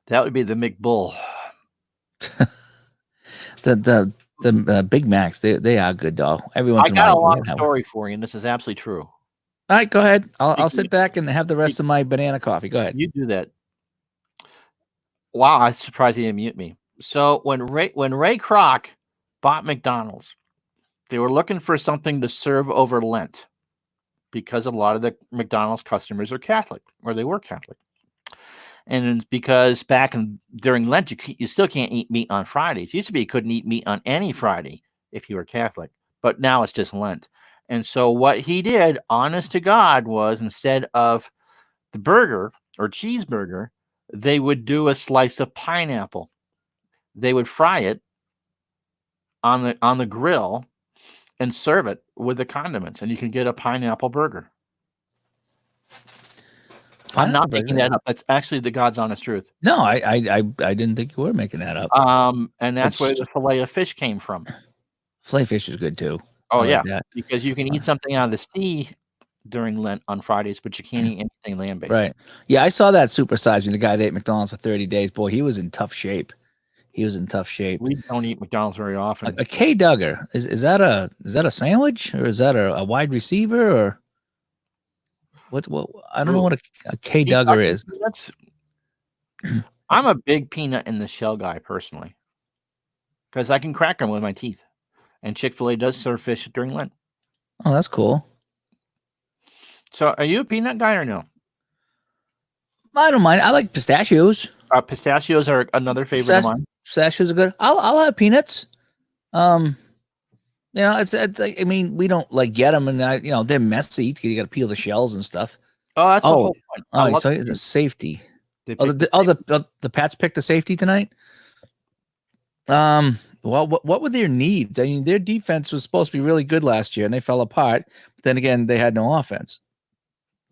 That would be the McBull. The Big Macs, they are good though. Every once I in a got a while. long you have one. story for you, and this is absolutely true. All right, go ahead. I'll You- sit back and have the rest of my banana coffee. Go ahead. You do that. Wow, I'm surprised he didn't mute me. So when Ray Kroc bought McDonald's, they were looking for something to serve over Lent because a lot of the McDonald's customers are Catholic, or they were Catholic. And because during Lent, you still can't eat meat on Fridays. It used to be you couldn't eat meat on any Friday if you were Catholic, but now it's just Lent. And so what he did, honest to God, was instead of the burger or cheeseburger, they would do a slice of pineapple. They would fry it on the grill and serve it with the condiments, and you can get a pineapple burger. I'm not making that up. That's actually the God's honest truth. No, I didn't think you were making that up. And that's where the fillet of fish came from. Filet fish is good too. Oh, I like yeah, that. because you can eat something out of the sea during Lent on Fridays, but you can't eat anything land-based. Right. Yeah, I saw that Supersize Me, the guy that ate McDonald's for 30 days. Boy, he was in tough shape. We don't eat McDonald's very often. A K Duggar, is that a sandwich or is that a wide receiver or what I don't know what a K Duggar is. I'm a big peanut in the shell guy personally, because I can crack them with my teeth. And Chick-fil-A does serve fish during Lent. Oh, that's cool. So, are you a peanut guy or no? I don't mind. I like pistachios. Pistachios are another favorite of mine. Pistachios are good. I'll have peanuts. It's like, I mean, we don't like get them, and they're messy because you got to peel the shells and stuff. Oh, that's the whole point. I Oh, love so peanuts. the safety. They Oh, pick the Pats picked the safety tonight. Well, what were their needs? I mean, their defense was supposed to be really good last year, and they fell apart. But then again, they had no offense.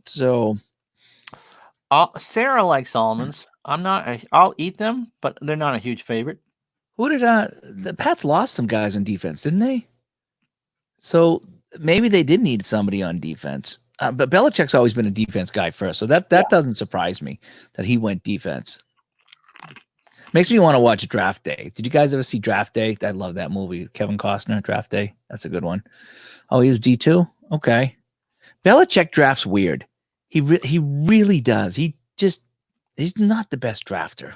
So, Sarah likes almonds. I'll eat them, but they're not a huge favorite. who did the Pats lost some guys on defense, didn't they? So maybe they did need somebody on defense. But Belichick's always been a defense guy first, so that doesn't surprise me that he went defense. Makes me want to watch Draft Day. Did you guys ever see Draft Day? I love that movie. Kevin Costner, Draft Day. That's a good one. Oh, he was D2? Okay. Belichick drafts weird. He really does. He's not the best drafter.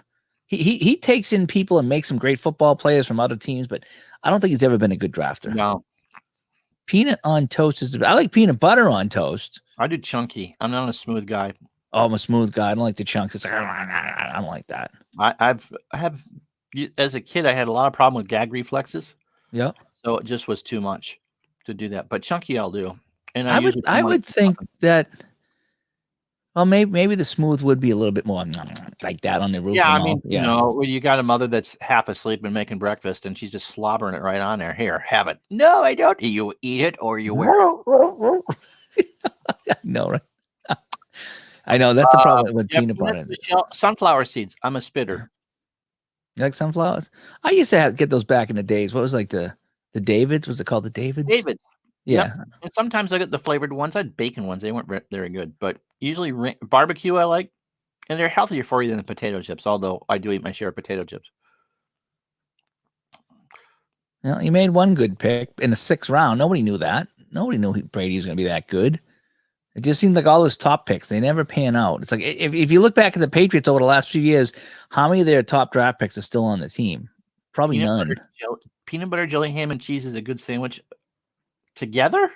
He takes in people and makes them great football players from other teams, but I don't think he's ever been a good drafter. No. Peanut on toast is I like peanut butter on toast. I do chunky. I'm not a smooth guy. Oh, I'm a smooth guy. I don't like the chunks. It's like I don't like that. I have as a kid I had a lot of problem with gag reflexes. Yeah. So it just was too much to do that. But chunky I'll do. And I would think that maybe the smooth would be a little bit more like that on the roof. Yeah, I mean, you know, when you got a mother that's half asleep and making breakfast and she's just slobbering it right on there. Here, have it. No, I don't. You eat it or you wear it. No, right? I know that's the problem with peanut butter. Sunflower seeds. I'm a spitter. You like sunflowers? I used to get those back in the days. What was like the Davids? Was it called the Davids? Davids. Yeah. Yep. And sometimes I get the flavored ones. I had bacon ones. They weren't very good, but usually barbecue I like, and they're healthier for you than the potato chips. Although I do eat my share of potato chips. Well, you made one good pick in the 6th round. Nobody knew that. Nobody knew Brady was going to be that good. It just seemed like all those top picks, they never pan out. It's like if you look back at the Patriots over the last few years, how many of their top draft picks are still on the team? Probably none. Peanut butter, jelly, ham, and cheese is a good sandwich. Together?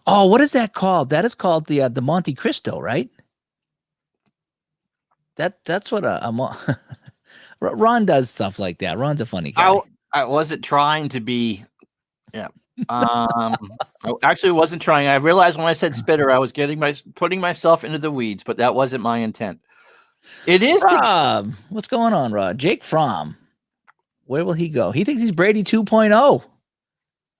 Oh, what is that called? That is called the Monte Cristo, right? That's what Ron does stuff like that. Ron's a funny guy. I wasn't trying to be. Yeah. I actually wasn't trying. I realized when I said spitter, I was putting myself into the weeds, but that wasn't my intent. It is. Rob, what's going on, Rod? Jake Fromm. Where will he go? He thinks he's Brady 2.0.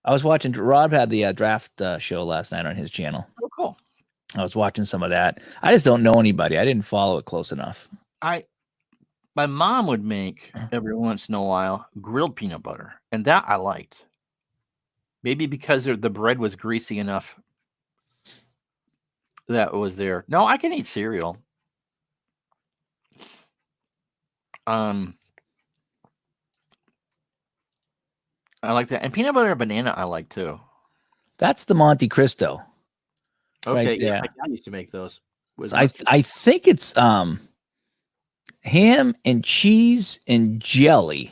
I was watching. Rob had the draft show last night on his channel. Oh, cool. I was watching some of that. I just don't know anybody. I didn't follow it close enough. My mom would make every once in a while grilled peanut butter, and that I liked. Maybe because the bread was greasy enough that was there. No, I can eat cereal. I like that. And peanut butter and banana I like too. That's the Monte Cristo. Okay, right yeah, there. my dad used to make those. So I think it's ham and cheese and jelly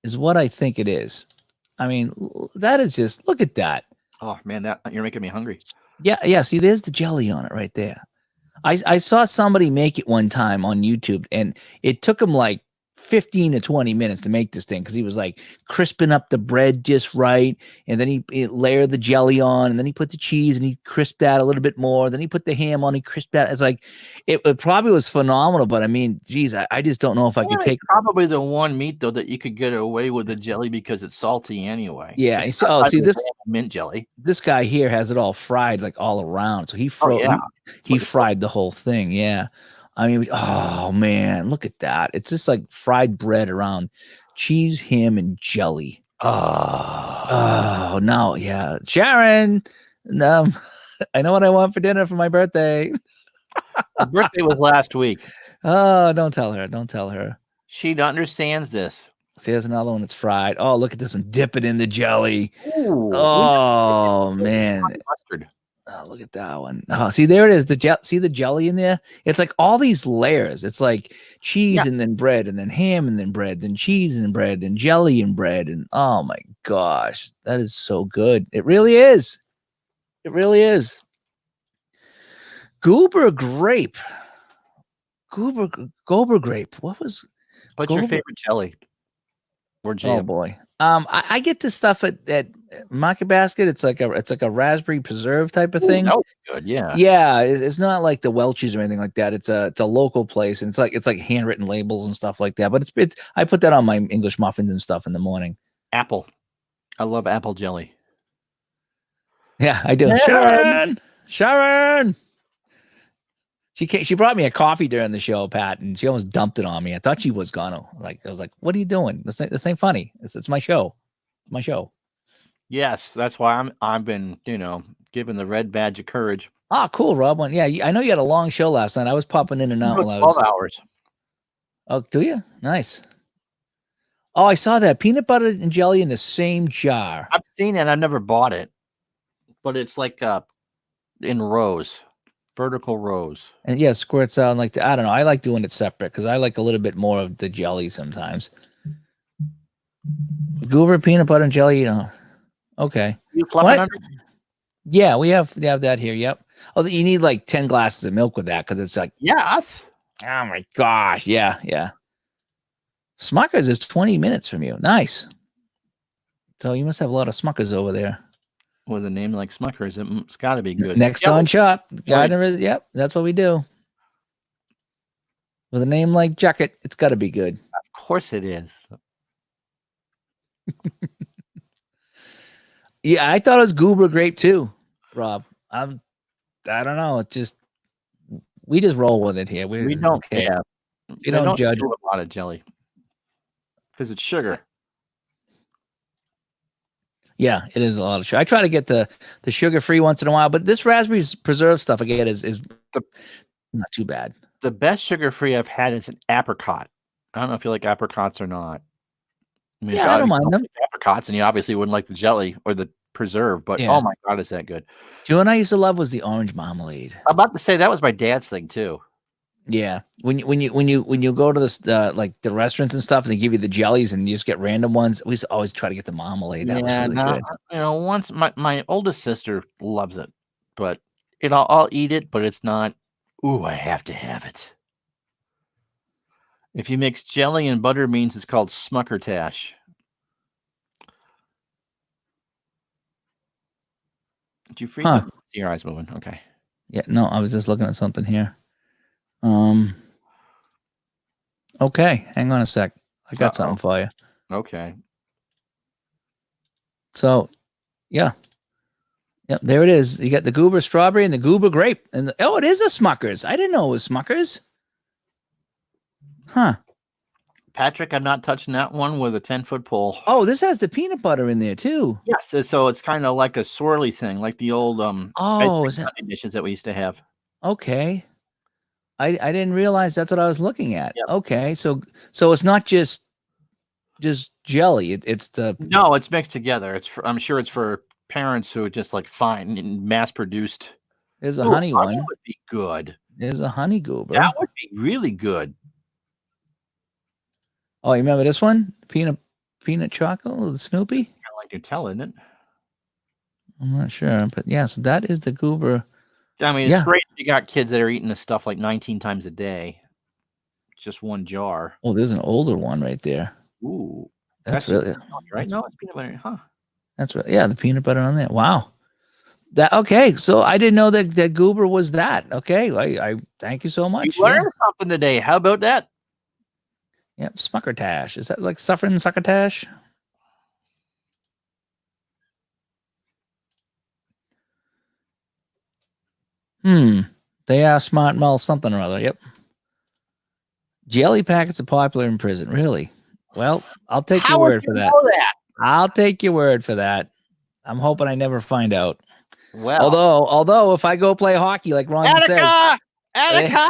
is what I think it is. I mean, that is just, look at that. Oh man, you're making me hungry. Yeah. See, there's the jelly on it right there. I saw somebody make it one time on YouTube, and it took him like 15 to 20 minutes to make this thing because he was like crisping up the bread just right, and then he layered the jelly on, and then he put the cheese and he crisped that a little bit more. Then he put the ham on, he crisped that. It's like it probably was phenomenal, but I mean, geez, I just don't know if I could take. Probably the one meat though that you could get away with the jelly because it's salty anyway. Yeah, see this mint jelly. This guy here has it all fried like all around, so he fried the whole thing. Yeah. I mean, oh man, look at that. It's just like fried bread around cheese, ham, and jelly. Oh, no. Yeah. Sharon, I know what I want for dinner for my birthday. Her birthday was last week. Oh, don't tell her. Don't tell her. She understands this. See, there's another one that's fried. Oh, look at this one. Dip it in the jelly. Ooh, oh, man. Mustard. Oh, look at that one. Oh, see, there it is. See the jelly in there? It's like all these layers. It's like cheese and then bread and then ham and then bread, then cheese and bread and jelly and bread. And oh my gosh, that is so good. It really is. It really is. Goober grape. Goober grape. What's your favorite jelly? Or jam? Oh boy. I get this stuff at Market Basket. It's like a raspberry preserve type of thing. That was good, yeah. Yeah, it's not like the Welch's or anything like that. It's a local place, and it's like handwritten labels and stuff like that. But it's I put that on my English muffins and stuff in the morning. Apple. I love apple jelly. Yeah, I do. Sharon. She brought me a coffee during the show, Pat, and she almost dumped it on me. I thought she was gonna. I was like, "What are you doing? This ain't funny. It's my show. It's my show." Yes, that's why I've been, given the red badge of courage. Oh, cool, Rob. Yeah, I know you had a long show last night. I was popping in and out About while I 12 was. hours. Oh, do you? Nice. Oh, I saw that peanut butter and jelly in the same jar. I've seen it. I've never bought it, but it's like in rows, vertical rows. And yeah, squirts out like I don't know. I like doing it separate because I like a little bit more of the jelly sometimes. Goober peanut butter and jelly. Okay. You fluff What? it under? Yeah, we have that here. Yep. Oh, you need like 10 glasses of milk with that because it's like, Yes. oh my gosh. Yeah, yeah. Smuckers is 20 minutes from you. Nice. So you must have a lot of Smuckers over there. With a name like Smuckers, it's got to be good. Next Jelly. on shop. Gardner is, yep, that's what we do. With a name like Jacket, it's got to be good. Of course it is. Yeah, I thought it was Goober grape too, Rob. I don't know. It's just we just roll with it here. We don't care. We don't judge. Do a lot of jelly because it's sugar. Yeah, it is a lot of sugar. I try to get the sugar-free once in a while, but this raspberries preserved stuff again is not too bad. The best sugar-free I've had is an apricot. I don't know if you like apricots or not. I mean, Yeah, I don't mind them. like apricots, and you obviously wouldn't like the jelly or the preserve, but Yeah. oh my god, is that good? You know what I used to love was the orange marmalade. I'm about to say that was my dad's thing too. Yeah, when you go to this like the restaurants and stuff, and they give you the jellies, and you just get random ones. We used to always try to get the marmalade. That was really good. Once my oldest sister loves it, but I'll eat it, but it's not. Ooh, I have to have it. If you mix jelly and butterbeans, it's called Smuckertash. Did you freeze it? See your eyes moving. Okay. Yeah, no, I was just looking at something here. Okay, hang on a sec. I got something for you. Okay. So, yeah. Yep, there it is. You got the Goober strawberry and the Goober grape. And it is a Smuckers. I didn't know it was Smuckers. Huh. Patrick, I'm not touching that one with a 10-foot pole. Oh, this has the peanut butter in there too. Yes, so it's kind of like a swirly thing, like the old Is that dishes that we used to have. okay? I didn't realize that's what I was looking at. Yep. Okay, so it's not just jelly. It's the No, it's mixed together. I'm sure it's for parents who just like find and mass produced. there's a honey one. Would be good. There's a honey Goober. That would be really good. Oh, you remember this one? Peanut chocolate with Snoopy? Kind of like Nutella, isn't it? I'm not sure, but yeah, so that is the Goober. I mean, it's Yeah. great if you got kids that are eating this stuff like 19 times a day. It's just one jar. Oh, there's an older one right there. Ooh. That's really right. No, it's peanut butter, huh? that's right. Yeah, the peanut butter on there. Wow. Okay. So I didn't know that Goober was that. Okay. I thank you so much. You learned something today. How about that? Yep. Smuckertash. Is that like suffering succotash? They are smart mouth something or other. Yep. Jelly packets are popular in prison. Really? Well, I'll take your word for that. I'll take your word for that. I'm hoping I never find out. Well, Although if I go play hockey like Ron says, Attica!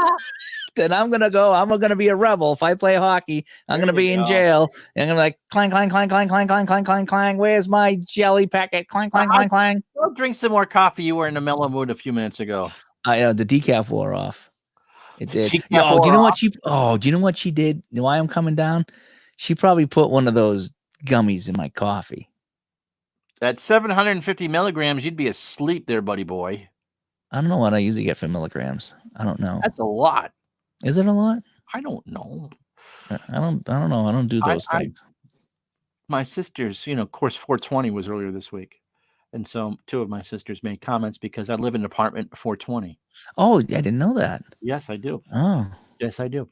then I'm gonna be a rebel. If I play hockey, I'm There gonna be you in go. jail. And I'm gonna like clang, clang, clang, clang, clang, clang, clang, clang, clang. Where's my jelly packet? Clang, clang, clang, clang. Go drink some more coffee. You were in a mellow mood a few minutes ago. The decaf wore off. It did. Decaf Oh, do you wore know off? what she? Oh, do you know what she did? You know why I'm coming down? She probably put one of those gummies in my coffee. At 750 milligrams, you'd be asleep there, buddy boy. I don't know what I usually get for milligrams. I don't know. That's a lot. Is it a lot? I don't know. I don't know. I don't do those things. My sisters, course 420 was earlier this week. And so 2 of my sisters made comments because I live in an apartment 420. Oh, I didn't know that. Yes, I do. Oh. Yes, I do.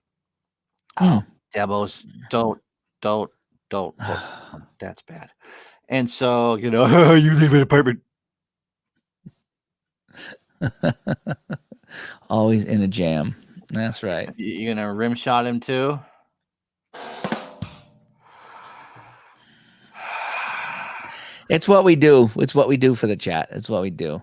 Hmm. Debos, don't post that one. That's bad. And so, you live in an apartment. Always in a jam. That's right. You're going to rim shot him too? It's what we do. It's what we do for the chat. It's what we do.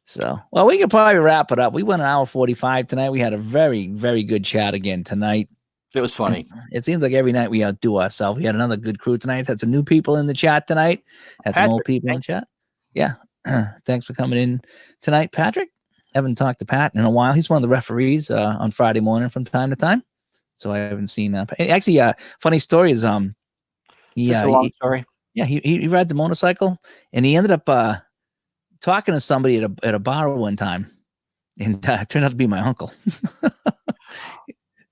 So, well, we could probably wrap it up. We went an hour 45 tonight. We had a very, very good chat again tonight. It was funny. It seems like every night we outdo ourselves. We had another good crew tonight. Had some new people in the chat tonight. Had some old people in the chat. Yeah. Thanks for coming in tonight, Patrick. Haven't talked to Pat in a while. He's one of the referees on Friday morning from time to time. So I haven't seen that. Actually, funny story is Is this a long story? Yeah, he rides the motorcycle and he ended up talking to somebody at a bar one time, and it turned out to be my uncle.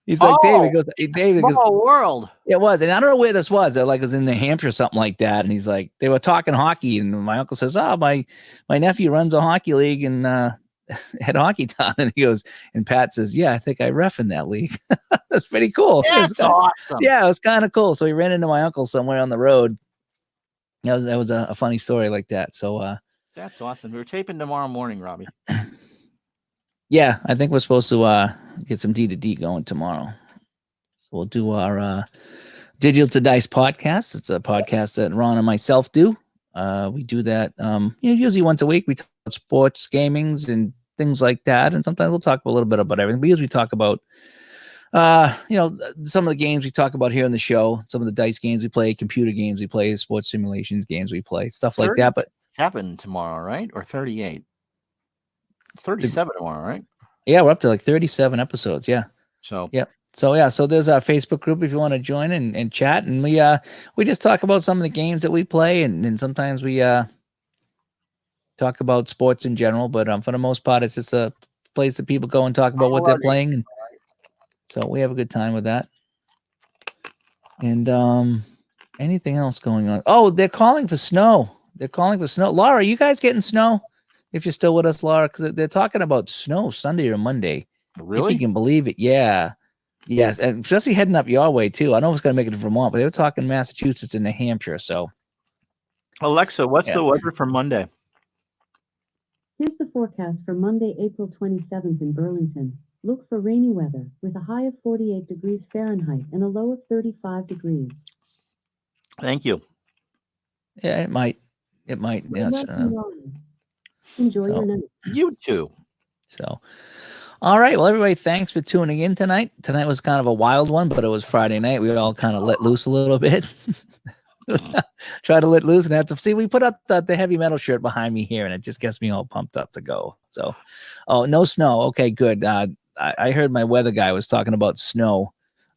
He's like, David goes, David goes, small world. It was, and I don't know where this was. It was in New Hampshire or something like that. And he's like, they were talking hockey, and my uncle says, "Oh, my nephew runs a hockey league and at Hockey Town." And he goes, and Pat says, "Yeah, I think I ref in that league." That's pretty cool. That's awesome. Yeah, it was kind of cool. So he ran into my uncle somewhere on the road. That was a funny story like that. So that's awesome. We're taping tomorrow morning, Robbie. Yeah, I think we're supposed to get some D2D going tomorrow. So we'll do our Digital to Dice podcast. It's a podcast that Ron and myself do. We do that usually once a week. We talk about sports, gamings, and things like that. And sometimes we'll talk a little bit about everything. We usually talk about some of the games we talk about here on the show, some of the dice games we play, computer games we play, sports simulation games we play, stuff like that. But 7 tomorrow, right? Or 38? 37 tomorrow, right? Yeah, we're up to like 37 episodes. Yeah. So So there's our Facebook group if you want to join and chat, and we just talk about some of the games that we play, and sometimes we talk about sports in general. But for the most part, it's just a place that people go and talk about what they're playing, and so we have a good time with that. And anything else going on? Oh, they're calling for snow. Laura, are you guys getting snow? If you're still with us, Laura, because they're talking about snow Sunday or Monday. Really? If you can believe it. Yeah. Yes. And especially heading up your way, too. I know it's going to make it to Vermont, but they were talking Massachusetts and New Hampshire. So, Alexa, what's the weather for Monday? Here's the forecast for Monday, April 27th in Burlington. Look for rainy weather with a high of 48 degrees Fahrenheit and a low of 35 degrees. Thank you. Yeah, it might. Yes, Enjoy your night. You too. So, all right. Well, everybody, thanks for tuning in tonight. Tonight was kind of a wild one, but it was Friday night. We all kind of let loose a little bit. Try to let loose and have to see. We put up the heavy metal shirt behind me here, and it just gets me all pumped up to go. So, no snow. Okay, good. I heard my weather guy was talking about snow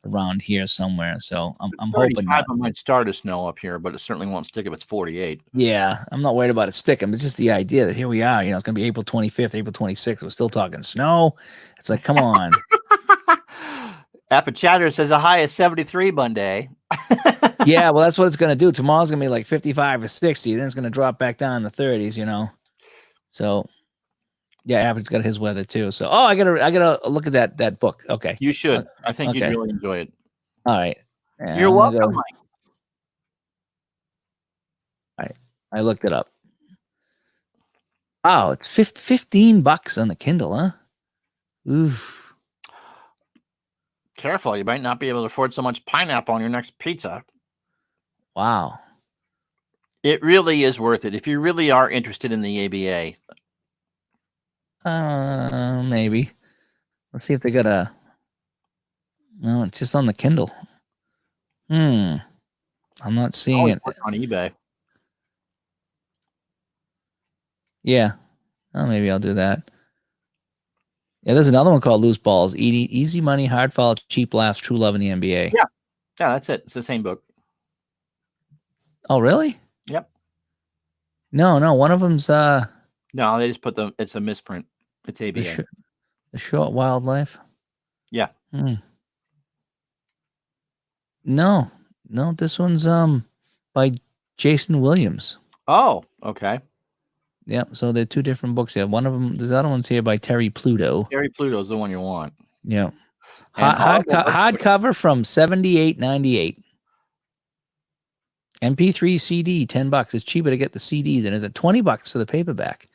around here somewhere. So I'm hoping I might start to snow up here, but it certainly won't stick if it's 48. Yeah, I'm not worried about it sticking. It's just the idea that here we are. It's going to be April 25th, April 26th. We're still talking snow. It's like, come on. Appichatter says a high of 73 Monday. Yeah, well, that's what it's going to do. Tomorrow's going to be like 55 or 60. Then it's going to drop back down in the 30s, So, yeah, Apple's got his weather too. So, I gotta look at that book. Okay, you should. I think you'd really enjoy it. All right, you're welcome, Mike. All right, I looked it up. Wow, it's $15 on the Kindle, huh? Oof. Careful, you might not be able to afford so much pineapple on your next pizza. Wow. It really is worth it if you really are interested in the ABA. Maybe. Let's see if they got a. No, it's just on the Kindle. I'm not seeing it on eBay. Yeah. Oh, maybe I'll do that. Yeah, there's another one called Loose Balls. Easy Money, Hard Fall, Cheap Laughs, True Love in the NBA. Yeah, that's it. It's the same book. Oh, really? Yep. No. One of them's No, they just put it's a misprint. It's ABA. The Short Wildlife. Yeah. No, this one's by Jason Williams. Oh, okay. Yeah, so they're two different books here. One of them, the other one's here by Terry Pluto. Terry Pluto's the one you want. Yeah. Hardcover from $78.98. MP3 CD, $10. It's cheaper to get the CD than is it $20 for the paperback.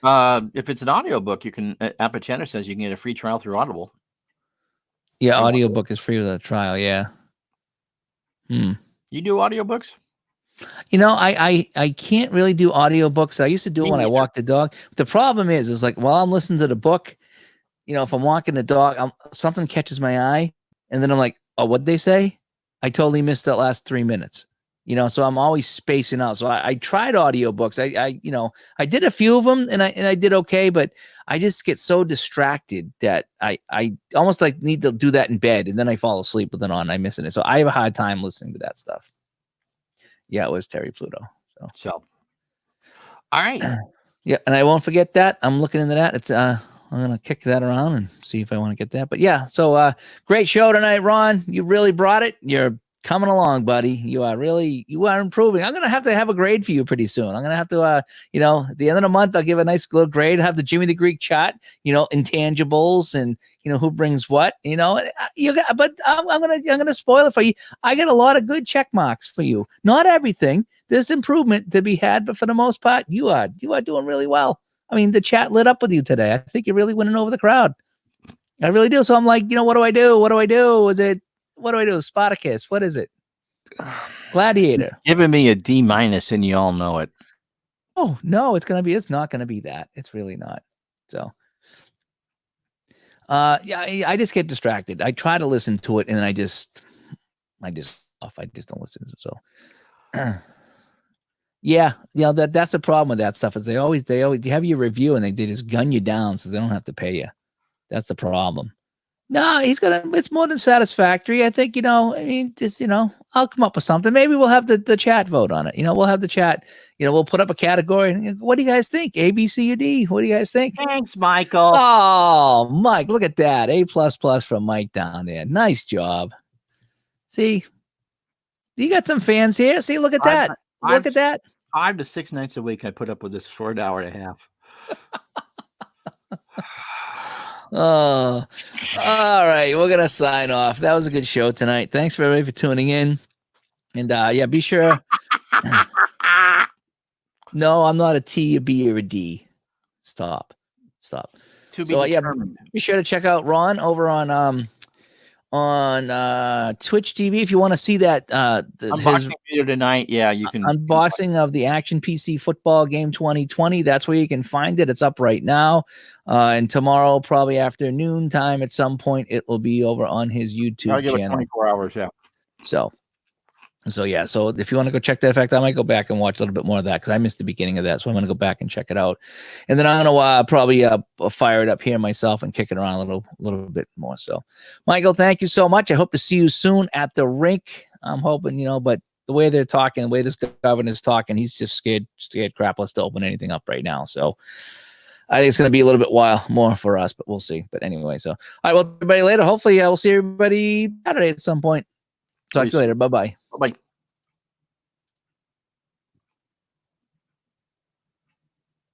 If it's an audiobook, you can. Appichatter says you can get a free trial through Audible. Yeah, audiobook is free with a trial. Yeah. You do audiobooks? I can't really do audiobooks. I used to do it Me when I neither. walked the dog. The problem is like while I'm listening to the book, if I'm walking the dog, something catches my eye, and then I'm like, oh, what'd they say? I totally missed that last 3 minutes. So I'm always spacing out. So I tried audiobooks. I did a few of them and I did okay, but I just get so distracted that I almost like need to do that in bed and then I fall asleep with it on. I'm missing it. So I have a hard time listening to that stuff. Yeah, it was Terry Pluto. So, all right. Yeah, and I won't forget that. I'm looking into that. It's I'm gonna kick that around and see if I want to get that. But yeah, so great show tonight, Ron. You really brought it. You're coming along, buddy. You are improving. I'm gonna have a grade for you pretty soon. I'm gonna have to at the end of the month I'll give a nice little grade, have the Jimmy the Greek chart, intangibles and who brings what, but I'm gonna spoil it for you. I got a lot of good check marks for you. Not everything. There's improvement to be had, but for the most part, you are doing really well. I mean, the chat lit up with you today. I think you're really winning over the crowd. I really do. So I'm like, what do I do? What do I do? What do I do? Spartacus. What is it? Gladiator. Giving me a D-, and you all know it. Oh, no, it's not going to be that. It's really not. So, I just get distracted. I try to listen to it and I just don't listen. So, yeah, that's the problem with that stuff is they always have your review and they just gun you down so they don't have to pay you. That's the problem. No, it's more than satisfactory. I think, I'll come up with something. Maybe we'll have the chat vote on it. We'll have the chat, we'll put up a category. What do you guys think? A, B, C, or D? What do you guys think? Thanks, Michael. Oh, Mike, look at that. A++ from Mike down there. Nice job. See, you got some fans here. See, look at that. Look at that. 5 to 6 nights a week, I put up with this for an hour and a half. Oh, all right. We're gonna sign off. That was a good show tonight. Thanks for everybody for tuning in. And be sure. No, I'm not a T, a B, or a D. Stop. To be determined. Be sure to check out Ron over on Twitch TV if you want to see that unboxing video tonight. Yeah, you can unboxing of the Action PC Football Game 2020. That's where you can find it. It's up right now. And tomorrow, probably afternoon time at some point, it will be over on his YouTube give channel. It 24 hours, yeah. So yeah. So if you want to go check that, in fact, I might go back and watch a little bit more of that because I missed the beginning of that. So I'm going to go back and check it out, and then I'm going to probably fire it up here myself and kick it around a little bit more. So, Michael, thank you so much. I hope to see you soon at the rink. I'm hoping, but the way they're talking, the way this governor's talking, he's just scared crapless to open anything up right now. So I think it's going to be a little bit while more for us, but we'll see. But anyway, so all right, well, everybody later. Hopefully, we'll see everybody Saturday at some point. Talk to you later. Bye-bye. Bye-bye.